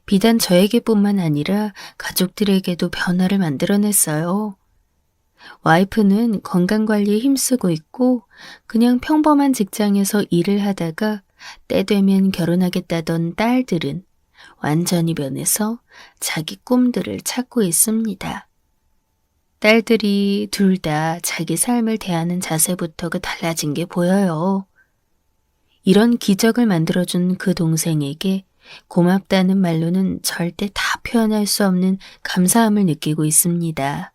비단 저에게뿐만 아니라 가족들에게도 변화를 만들어냈어요. 와이프는 건강관리에 힘쓰고 있고 그냥 평범한 직장에서 일을 하다가 때 되면 결혼하겠다던 딸들은 완전히 변해서 자기 꿈들을 찾고 있습니다. 딸들이 둘 다 자기 삶을 대하는 자세부터가 달라진 게 보여요. 이런 기적을 만들어준 그 동생에게 고맙다는 말로는 절대 다 표현할 수 없는 감사함을 느끼고 있습니다.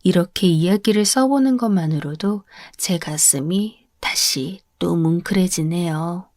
이렇게 이야기를 써보는 것만으로도 제 가슴이 다시 또 뭉클해지네요.